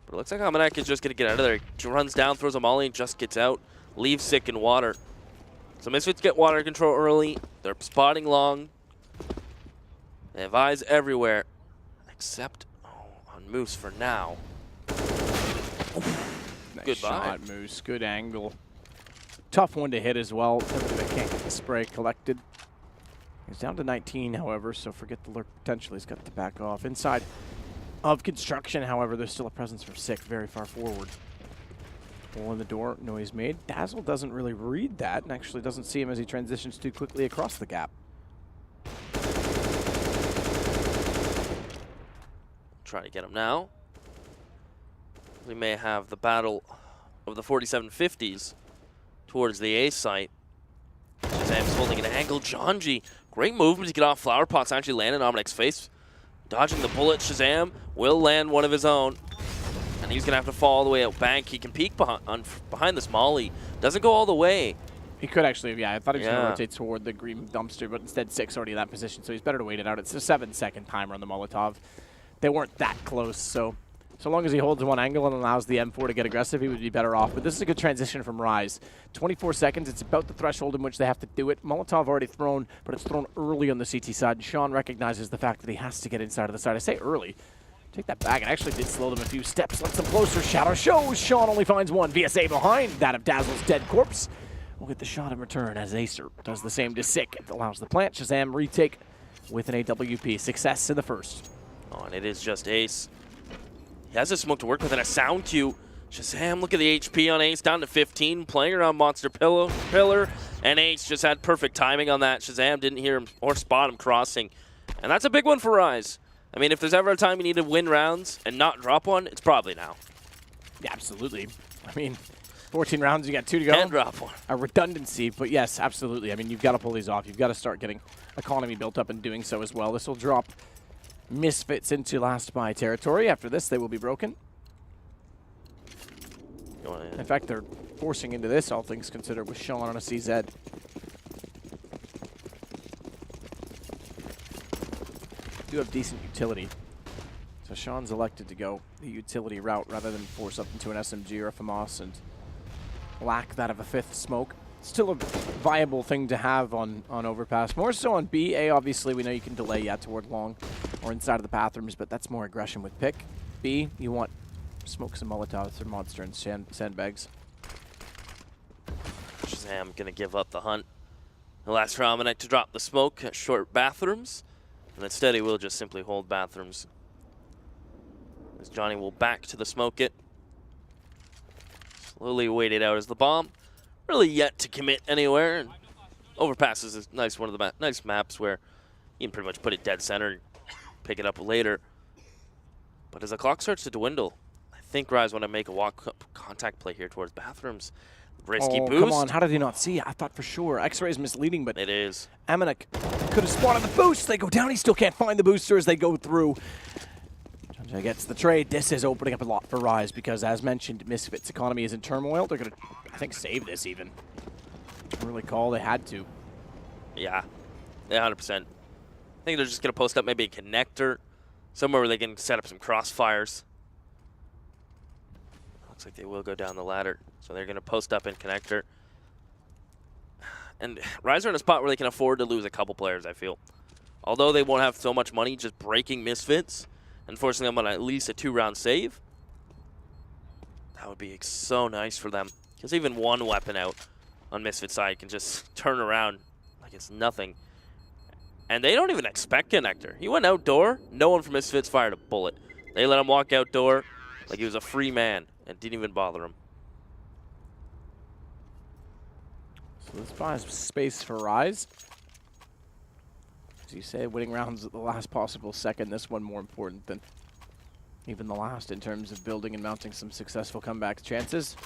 But it looks like Amanek is just going to get out of there. He runs down, throws a molly, and just gets out. Leaves Sick in water. So Misfits get water control early. They're spotting long. They have eyes everywhere, except on Moose for now. Nice Goodbye. shot, Moose. Good angle. Tough one to hit as well. They can't get the spray collected. He's down to 19, however, so forget the lurk potential. He's got to back off. Inside of construction, however, there's still a presence from Sick very far forward. Hole in the door, noise made. Dazzle doesn't really read that and actually doesn't see him as he transitions too quickly across the gap. Try to get him now. We may have the battle of the 4750s towards the A site. Shazam's holding an angle. Jonji, great movement to get off flower pots. Actually landed on Amanek's face. Dodging the bullet. Shazam will land one of his own. And he's going to have to fall all the way out bank. He can peek behind this molly. Doesn't go all the way. He could actually, yeah. I thought he was going to rotate toward the green dumpster, but instead Sick's already in that position, so he's better to wait it out. It's a 7-second timer on the Molotov. They weren't that close, so long as he holds one angle and allows the M4 to get aggressive, he would be better off. But this is a good transition from Rise. 24 seconds, it's about the threshold in which they have to do it. Molotov already thrown, but it's thrown early on the CT side. Sean recognizes the fact that he has to get inside of the side. I say early. Take that back. It actually did slow them a few steps. Lets them closer. Shadow shows. Sean only finds one. VSA behind that of Dazzle's dead corpse. We'll get the shot in return as Acer does the same to Sick. It allows the plant. Shazam retake with an AWP. Success in the first. Oh, and it is just Ace. He has a smoke to work with and a sound cue. Shazam, look at the HP on Ace, down to 15, playing around Monster Pillar, and Ace just had perfect timing on that. Shazam didn't hear him or spot him crossing, and that's a big one for Rise. I mean, if there's ever a time you need to win rounds and not drop one, it's probably now. Yeah, absolutely. I mean, 14 rounds, you got 2 to go. Can't drop one. A redundancy, but yes, absolutely. I mean, you've got to pull these off. You've got to start getting economy built up and doing so as well. This will drop Misfits into last buy territory. After this, they will be broken. In fact, they're forcing into this, all things considered, with Sean on a CZ. Do have decent utility. So Sean's elected to go the utility route rather than force up into an SMG or a FAMAS and lack that of a 5th smoke. Still a viable thing to have on Overpass. More so on B. A, obviously, we know you can delay toward long or inside of the bathrooms, but that's more aggression with pick. B, you want smoke some Molotovs or monster and sandbags. Shazam gonna give up the hunt. The last for Almanac to drop the smoke at short bathrooms, and instead he will just simply hold bathrooms. As Johnny will back to the smoke it. Slowly wait it out as the bomb. Really yet to commit anywhere. And Overpass is nice, one of the nice maps where you can pretty much put it dead center and pick it up later. But as the clock starts to dwindle, I think Rise want to make a walk-up contact play here towards bathrooms. Risky boost. Come on, how did he not see it? I thought for sure. X-ray is misleading, but it is. Amanek could have spotted the boost. They go down. He still can't find the booster as they go through. John gets the trade. This is opening up a lot for Rise because, as mentioned, Misfits' economy is in turmoil. They're going to, I think, save this even. Really call. They had to. Yeah, 100%. I think they're just going to post up maybe a connector somewhere where they can set up some crossfires. Looks like they will go down the ladder. So they're going to post up in connector. And Rise are in a spot where they can afford to lose a couple players, I feel. Although they won't have so much money just breaking Misfits and forcing them on at least a 2-round save, that would be so nice for them. Because even one weapon out on Misfits' side can just turn around like it's nothing. And they don't even expect connector. He went outdoor. No one from Misfits fired a bullet. They let him walk outdoor like he was a free man and didn't even bother him. So this buys space for Rise. As you say, winning rounds at the last possible second. This one more important than even the last in terms of building and mounting some successful comeback chances.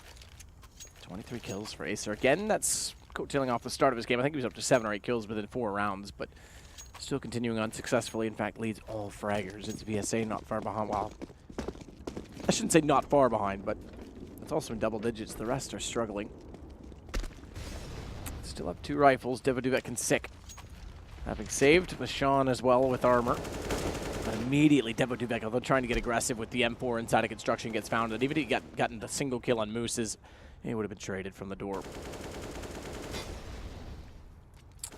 23 kills for Acer. Again, that's coattailing off the start of his game. I think he was up to 7 or 8 kills within 4 rounds, but still continuing on successfully. In fact, leads all fraggers. It's VSA not far behind. Well, I shouldn't say not far behind, but it's also in double digits. The rest are struggling. Still have 2 rifles. Devaduvek and Sick having saved with Sean as well with armor. But immediately Devaduvek, although trying to get aggressive with the M4 inside of construction, gets found. And even if he gotten the single kill on Moose's, he would have been traded from the door.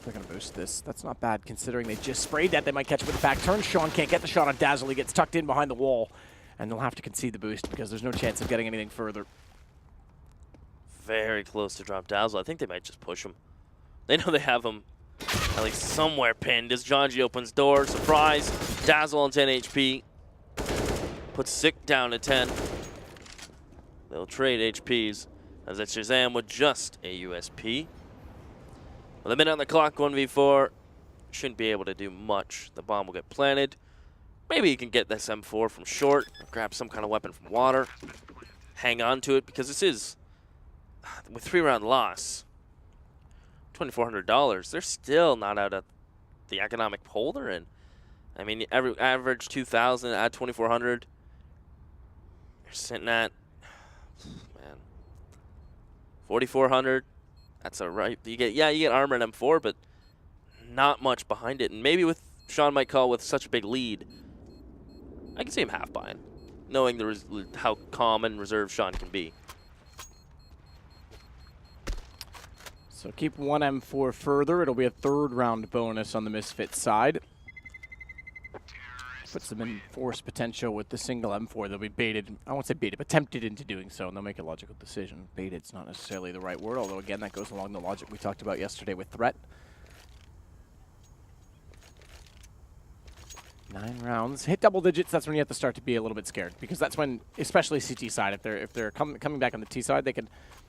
They're going to boost this. That's not bad considering they just sprayed that. They might catch it with the back turn. Sean can't get the shot on Dazzle. He gets tucked in behind the wall. And they'll have to concede the boost because there's no chance of getting anything further. Very close to drop Dazzle. I think they might just push him. They know they have him at least somewhere pinned as Janji opens door. Surprise. Dazzle on 10 HP. Puts Sick down to 10. They'll trade HPs as it's Shazam with just a USP. With a minute on the clock, 1v4. Shouldn't be able to do much. The bomb will get planted. Maybe you can get this M4 from short, or grab some kind of weapon from water. Hang on to it because this is, with 3-round loss, $2,400. They're still not out of the economic hole they're in. I mean, average 2,000, add 2,400. You're sitting at, man, 4,400. That's a right. You get armor and M4, but not much behind it. And maybe with Sean might call with such a big lead, I can see him half buying, knowing how calm and reserved Sean can be. So keep 1 M4 further. It'll be a 3rd round bonus on the Misfits side. Puts them in force potential with the single M4. They'll be baited. I won't say baited, but tempted into doing so, and they'll make a logical decision. Baited's not necessarily the right word, although again, that goes along the logic we talked about yesterday with threat. 9 rounds. Hit double digits, that's when you have to start to be a little bit scared. Because that's when, especially CT side, if they're coming back on the T side, they can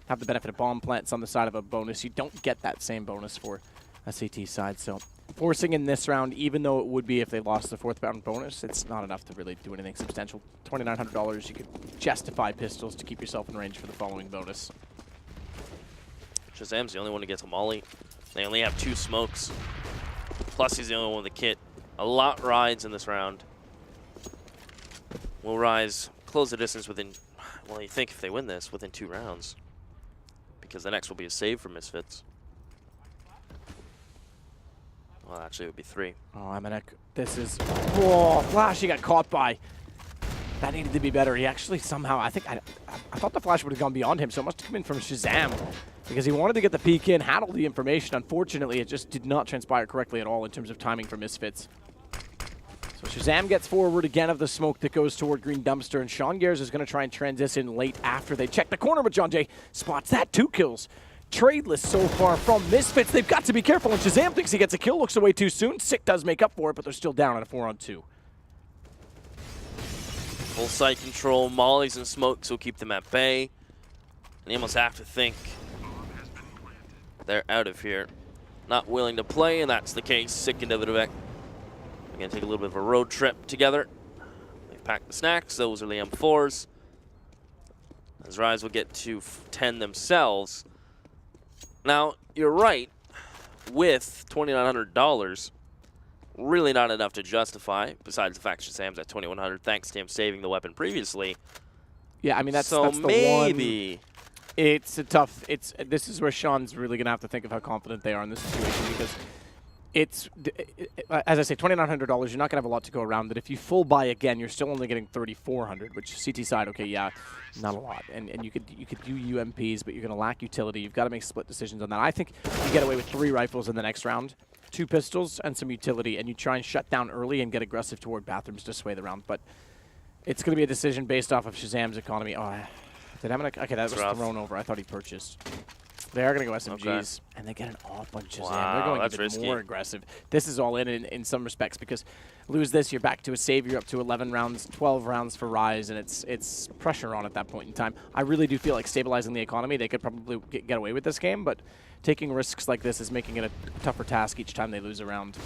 have the benefit of bomb plants on the side of a bonus. You don't get that same bonus for a CT side. So forcing in this round, even though it would be if they lost the 4th round bonus, it's not enough to really do anything substantial. $2,900, you could justify pistols to keep yourself in range for the following bonus. Shazam's the only one who gets a molly. They only have 2 smokes. Plus he's the only one with a kit. A lot rides in this round. Will Rise close the distance within, well, you think if they win this, within 2 rounds. Because the next will be a save for Misfits. Well, actually, it would be 3. Oh, Emanek, this is... Whoa, Flash, he got caught by. That needed to be better. He actually somehow, I thought the Flash would have gone beyond him, so it must have come in from Shazam. Because he wanted to get the peek in, had all the information. Unfortunately, it just did not transpire correctly at all in terms of timing for Misfits. So Shazam gets forward again of the smoke that goes toward Green Dumpster, and Sean Gears is going to try and transition late after they check the corner, but John Jay spots that. 2 kills. Tradeless so far from Misfits. They've got to be careful, and Shazam thinks he gets a kill, looks away too soon. Sick does make up for it, but they're still down at a 4-on-2. Full site control, mollies and smokes will keep them at bay. And you almost have to think they're out of here. Not willing to play, and that's the case. Sick and Davidovec. We're going to take a little bit of a road trip together. They've packed the snacks. Those are the M4s. As Rise will get to 10 themselves. Now, you're right. With $2,900, really not enough to justify, besides the fact Shazam's at $2,100, thanks to him saving the weapon previously. Yeah, I mean, that's so the maybe one. It's a tough. This is where Sean's really gonna have to think of how confident they are in this situation, because it's, as I say, $2,900. You're not gonna have a lot to go around. But if you full buy again, you're still only getting $3,400, which CT side, okay, yeah, not a lot. And you could do UMPs, but you're gonna lack utility. You've got to make split decisions on that. I think you get away with 3 rifles in the next round, 2 pistols, and some utility, and you try and shut down early and get aggressive toward bathrooms to sway the round. But it's going to be a decision based off of Shazam's economy. Oh, did Emanek? Okay, that was thrown over. I thought he purchased. They are going to go SMGs, and they get an off on Shazam. Wow, they're going that's even risky. more aggressive. This is all in some respects, because lose this, you're back to a save. You're up to 11 rounds, 12 rounds for Rise, and it's pressure on at that point in time. I really do feel like stabilizing the economy, they could probably get away with this game, but taking risks like this is making it a tougher task each time they lose a round.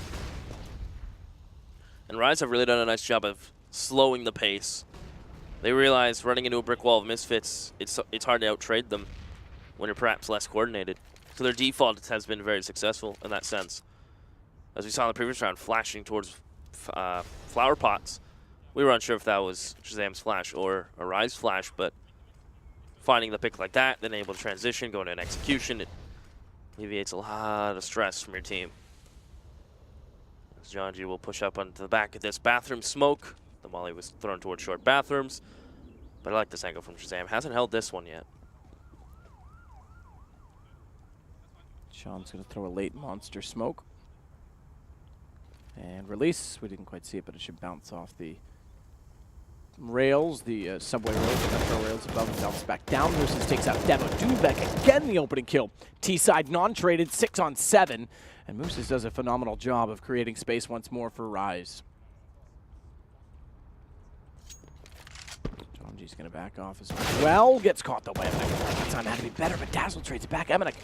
And Rise have really done a nice job of slowing the pace. They realize running into a brick wall of Misfits, it's hard to out-trade them when you're perhaps less coordinated. So their default has been very successful in that sense. As we saw in the previous round, flashing towards flower pots. We were unsure if that was Shazam's flash or a Rise flash, but finding the pick like that, then able to transition, go into an execution, it alleviates a lot of stress from your team. As John G will push up onto the back of this bathroom smoke. The molly was thrown towards short bathrooms, but I like this angle from Shazam. Hasn't held this one yet. Sean's going to throw a late monster smoke. And release. We didn't quite see it, but it should bounce off the rails, the subway rails, the metro rails above, and bounce back down. Mooses takes out Devo. Duvek again, the opening kill. T-side non-traded, 6-on-7. And Mooses does a phenomenal job of creating space once more for Rise. John G's going to back off as well. Gets caught though by Emanek. That time had to be better, but Dazzle trades it back. Emanek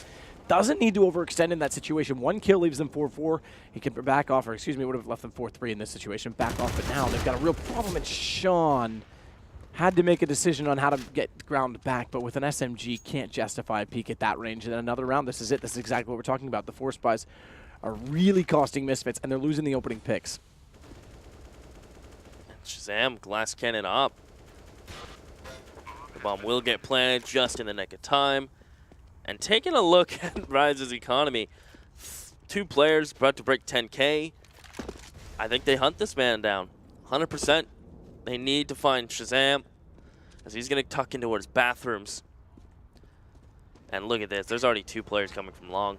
doesn't need to overextend in that situation. 1 kill leaves them 4-4. He can back off, or excuse me, would have left them 4-3 in this situation. Back off, but now they've got a real problem. And Sean had to make a decision on how to get ground back, but with an SMG, can't justify a peek at that range. And then another round, this is it. This is exactly what we're talking about. The force buys are really costing Misfits, and they're losing the opening picks. Shazam, glass cannon up. The bomb will get planted just in the nick of time. And taking a look at Rise's economy, 2 players about to break 10K. I think they hunt this man down, 100%. They need to find Shazam, as he's going to tuck in towards bathrooms. And look at this, there's already 2 players coming from long.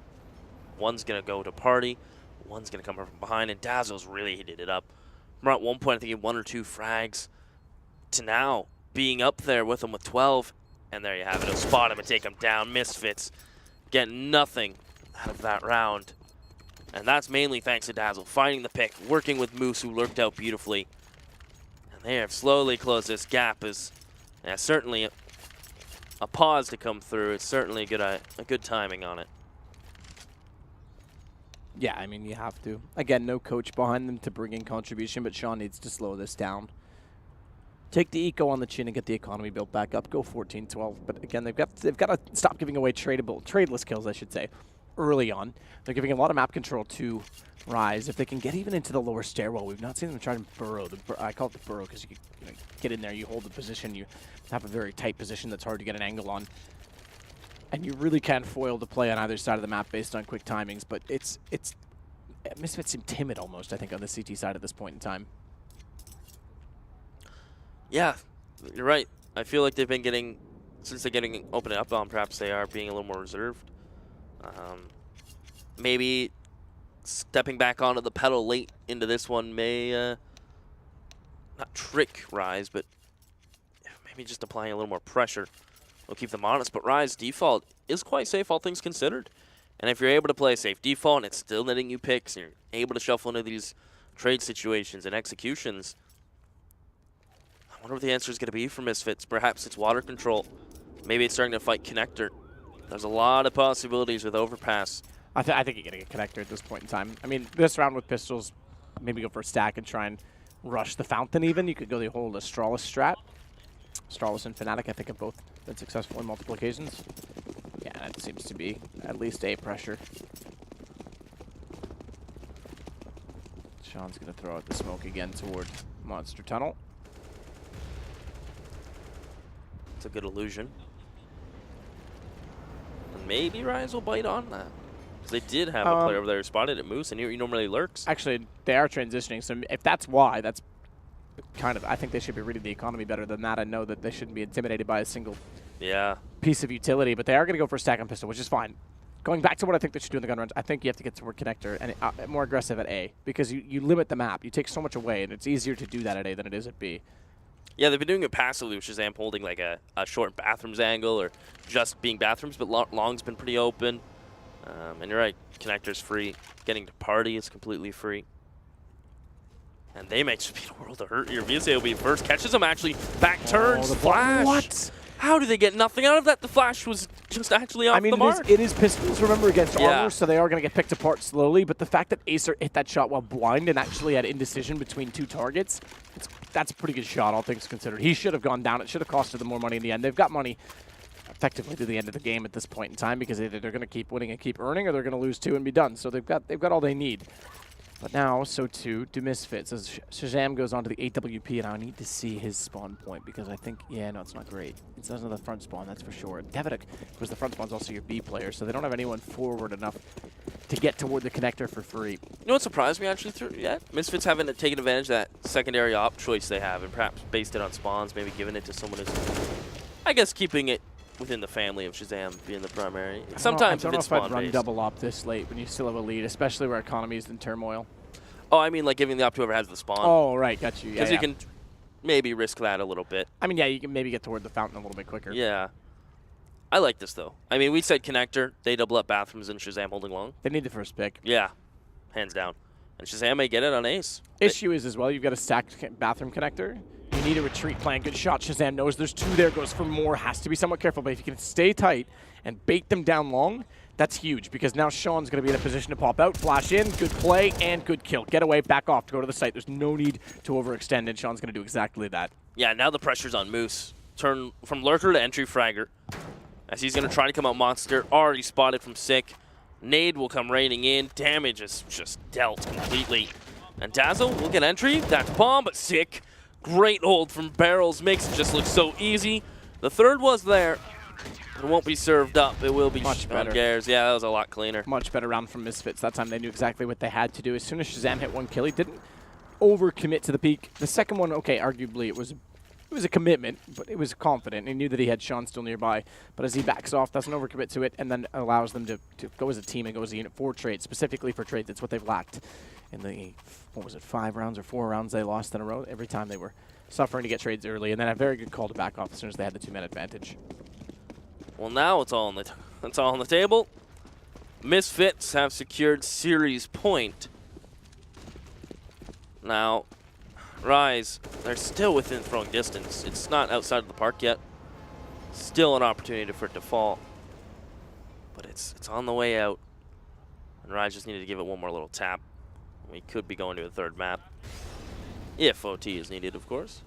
One's going to go to party, one's going to come from behind, and Dazzle's really heated it up. From at one point, I think he had 1 or 2 frags, to now being up there with him with 12. And there you have it. He'll spot him and take him down. Misfits get nothing out of that round. And that's mainly thanks to Dazzle finding the pick, working with Moose, who lurked out beautifully. And they have slowly closed this gap. As certainly a pause to come through. It's certainly a good timing on it. Yeah, I mean, you have to. Again, no coach behind them to bring in contribution, but Sean needs to slow this down. Take the eco on the chin and get the economy built back up. Go 14-12. But again, they've got to stop giving away tradeless kills, I should say, early on. They're giving a lot of map control to Rise. If they can get even into the lower stairwell, we've not seen them try to burrow. I call it the burrow because you get in there, you hold the position, you have a very tight position that's hard to get an angle on. And you really can foil the play on either side of the map based on quick timings, but it's Misfits seem timid almost, I think, on the CT side at this point in time. Yeah, you're right. I feel like they've been getting, since they're getting opening up on, perhaps they are being a little more reserved. Maybe stepping back onto the pedal late into this one may not trick Rise, but maybe just applying a little more pressure will keep them honest. But Rise default is quite safe, all things considered. And if you're able to play a safe default and it's still netting you picks, and you're able to shuffle into these trade situations and executions, I wonder what the answer is going to be for Misfits. Perhaps it's water control. Maybe it's starting to fight connector. There's a lot of possibilities with overpass. I think you're getting a connector at this point in time. I mean, this round with pistols, maybe go for a stack and try and rush the fountain even. You could go the whole Astralis strat. Astralis and Fnatic, I think, have both been successful in multiple occasions. Yeah, that seems to be at least a pressure. Sean's going to throw out the smoke again toward Monster Tunnel. It's a good illusion. And maybe Rise will bite on that. Because they did have a player over there who spotted at Moose, and he normally lurks. Actually, they are transitioning, so if that's why, that's kind of, I think they should be reading the economy better than that. I know that they shouldn't be intimidated by a single piece of utility, but they are going to go for a stack on pistol, which is fine. Going back to what I think they should do in the gun runs, I think you have to get toward connector and more aggressive at A, because you limit the map. You take so much away, and it's easier to do that at A than it is at B. Yeah, they've been doing it passively, with Shazam holding like a short bathrooms angle or just being bathrooms, but Long's been pretty open. And you're right, connector's free. Getting to party is completely free. And they make Speed a world of hurt here. VSA will be first, catches him actually, back turns, the flash. What? How do they get nothing out of that? The flash was just actually off the mark. It is pistols, remember, against armor, so they are going to get picked apart slowly, but the fact that Acer hit that shot while blind and actually had indecision between two targets, that's a pretty good shot, all things considered. He should have gone down. It should have costed them more money in the end. They've got money effectively to the end of the game at this point in time, because either they're going to keep winning and keep earning, or they're going to lose two and be done. So they've got all they need. But now, so too do Misfits. As Shazam goes on to the AWP, and I need to see his spawn point, because I think, yeah, no, it's not great. It's not the front spawn, that's for sure. Devitic, because the front spawn's also your B player, so they don't have anyone forward enough to get toward the connector for free. You know what surprised me, actually, Misfits haven't taken advantage of that secondary op choice they have, and perhaps based it on spawns, maybe giving it to someone who's, I guess, keeping it within the family of Shazam being the primary. Sometimes I don't know if I'd run based. double op this late when you still have a lead, especially where economy is in turmoil. Oh, I mean, like giving the op to whoever has the spawn. Oh, right, got you. Because you can maybe risk that a little bit. I mean, yeah, you can maybe get toward the fountain a little bit quicker. Yeah. I like this, though. I mean, we said connector. They double up bathrooms and Shazam holding long. They need the first pick. Yeah, hands down. And Shazam may get it on ace. Issue is as well, you've got a stacked bathroom connector. You need a retreat plan. Good shot. Shazam knows there's two there, goes for more. Has to be somewhat careful, but if you can stay tight and bait them down long, that's huge, because now Sean's going to be in a position to pop out, flash in, good play, and good kill. Get away, back off to go to the site. There's no need to overextend, and Sean's going to do exactly that. Yeah, now the pressure's on Moose. Turn from lurker to entry fragger, as he's going to try to come out monster. Already spotted from Sick. Nade will come raining in. Damage is just dealt completely. And Dazzle will get entry. That's bomb, but Sick. Great hold from Barrels. Makes it just look so easy. The third was there. It won't be served up. It will be much better. Gares. Yeah, that was a lot cleaner. Much better round from Misfits. That time they knew exactly what they had to do. As soon as Shazam hit one kill, he didn't overcommit to the peak. The second one, okay, arguably it was a commitment, but it was confident. He knew that he had Sean still nearby. But as he backs off, doesn't overcommit to it, and then allows them to go as a team and go as a unit for trades, specifically for trades. It's what they've lacked in the, what was it, 5 rounds or 4 rounds they lost in a row. Every time they were suffering to get trades early, and then a very good call to back off as soon as they had the 2-man advantage. Well, now it's all on the table. Misfits have secured series point. Now, Rise, they're still within throwing distance. It's not outside of the park yet. Still an opportunity for it to fall. But it's on the way out. And Rise just needed to give it one more little tap. We could be going to a third map. If OT is needed, of course.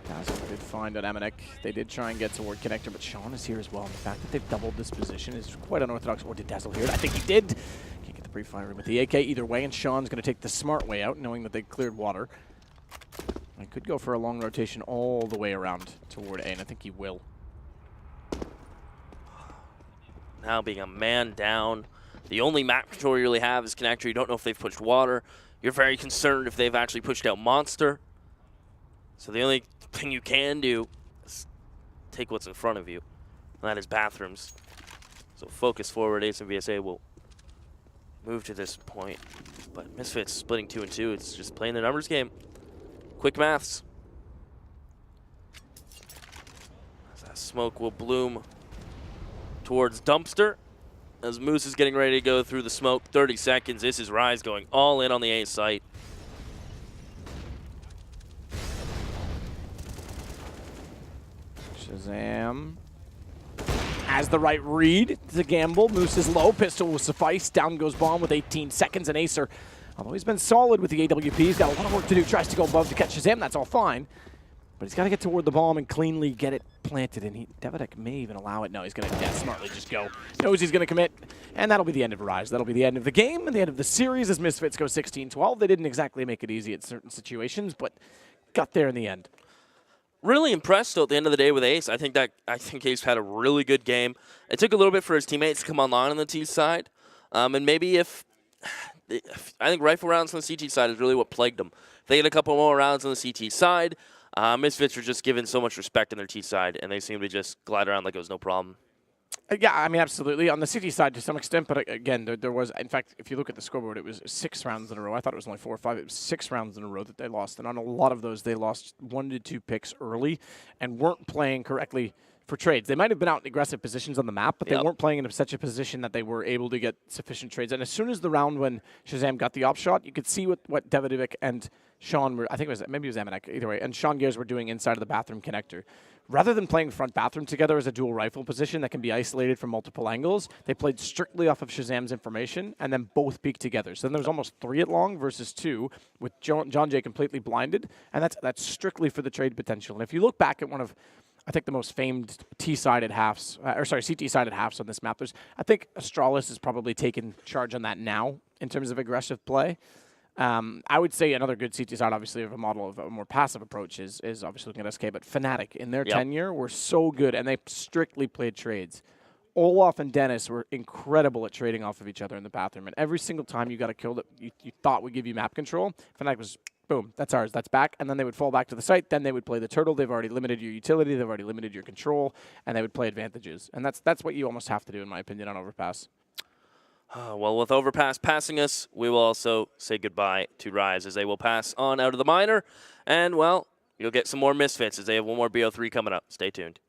Dazzle did find on Amanek. They did try and get toward Connector, but Sean is here as well. And the fact that they've doubled this position is quite unorthodox. Or did Dazzle hear it? I think he did. Can't get the pre-fire with the AK either way, and Sean's going to take the smart way out, knowing that they cleared water. I could go for a long rotation all the way around toward A, and I think he will. Now being a man down. The only map control you really have is Connector. You don't know if they've pushed water. You're very concerned if they've actually pushed out Monster. So the only thing you can do is take what's in front of you, and that is bathrooms. So focus forward. Ace and VSA will move to this point. But Misfits splitting 2 and 2. It's just playing the numbers game. Quick maths. That smoke will bloom towards Dumpster. As Moose is getting ready to go through the smoke, 30 seconds. This is Rise going all in on the A site. Shazam has the right read. It's a gamble. Moose is low. Pistol will suffice. Down goes Bomb with 18 seconds. And Acer, although he's been solid with the AWP, he's got a lot of work to do. Tries to go above to catch Shazam. That's all fine. But he's got to get toward the bomb and cleanly get it planted. And Devidek may even allow it. No, he's going to smartly just go. Knows he's going to commit. And that'll be the end of Rise. That'll be the end of the game and the end of the series as Misfits go 16-12. They didn't exactly make it easy at certain situations, but got there in the end. Really impressed though at the end of the day with Ace. I think Ace had a really good game. It took a little bit for his teammates to come online on the T side. And maybe if I think rifle rounds on the CT side is really what plagued them. If they get a couple more rounds on the CT side, Misfits were just given so much respect on their T side, and they seemed to just glide around like it was no problem. Yeah, I mean, absolutely. On the City side to some extent, but again, there was, in fact, if you look at the scoreboard, it was 6 rounds in a row. I thought it was only 4 or 5. It was 6 rounds in a row that they lost, and on a lot of those, they lost 1 to 2 picks early and weren't playing correctly for trades. They might have been out in aggressive positions on the map, but they weren't playing in such a position that they were able to get sufficient trades. And as soon as the round when Shazam got the op shot, you could see what Devidek and Sean were, I think maybe it was Amanek, either way, and Sean Gears were doing inside of the bathroom connector. Rather than playing front bathroom together as a dual rifle position that can be isolated from multiple angles, they played strictly off of Shazam's information and then both peaked together. So then there was almost 3 at long versus 2 with John Jay completely blinded, and that's strictly for the trade potential. And if you look back at one of, I think, the most famed CT-sided halves on this map, I think Astralis has probably taken charge on that now in terms of aggressive play. I would say another good CT side, obviously, of a model of a more passive approach is obviously looking at SK, but Fnatic in their tenure were so good, and they strictly played trades. Olaf and Dennis were incredible at trading off of each other in the bathroom, and every single time you got a kill that you thought would give you map control, Fnatic was, boom, that's ours, that's back, and then they would fall back to the site, then they would play the turtle, they've already limited your utility, they've already limited your control, and they would play advantages. And that's what you almost have to do, in my opinion, on Overpass. Well, with Overpass passing us, we will also say goodbye to Rise as they will pass on out of the minor. And, well, you'll get some more Misfits as they have one more BO3 coming up. Stay tuned.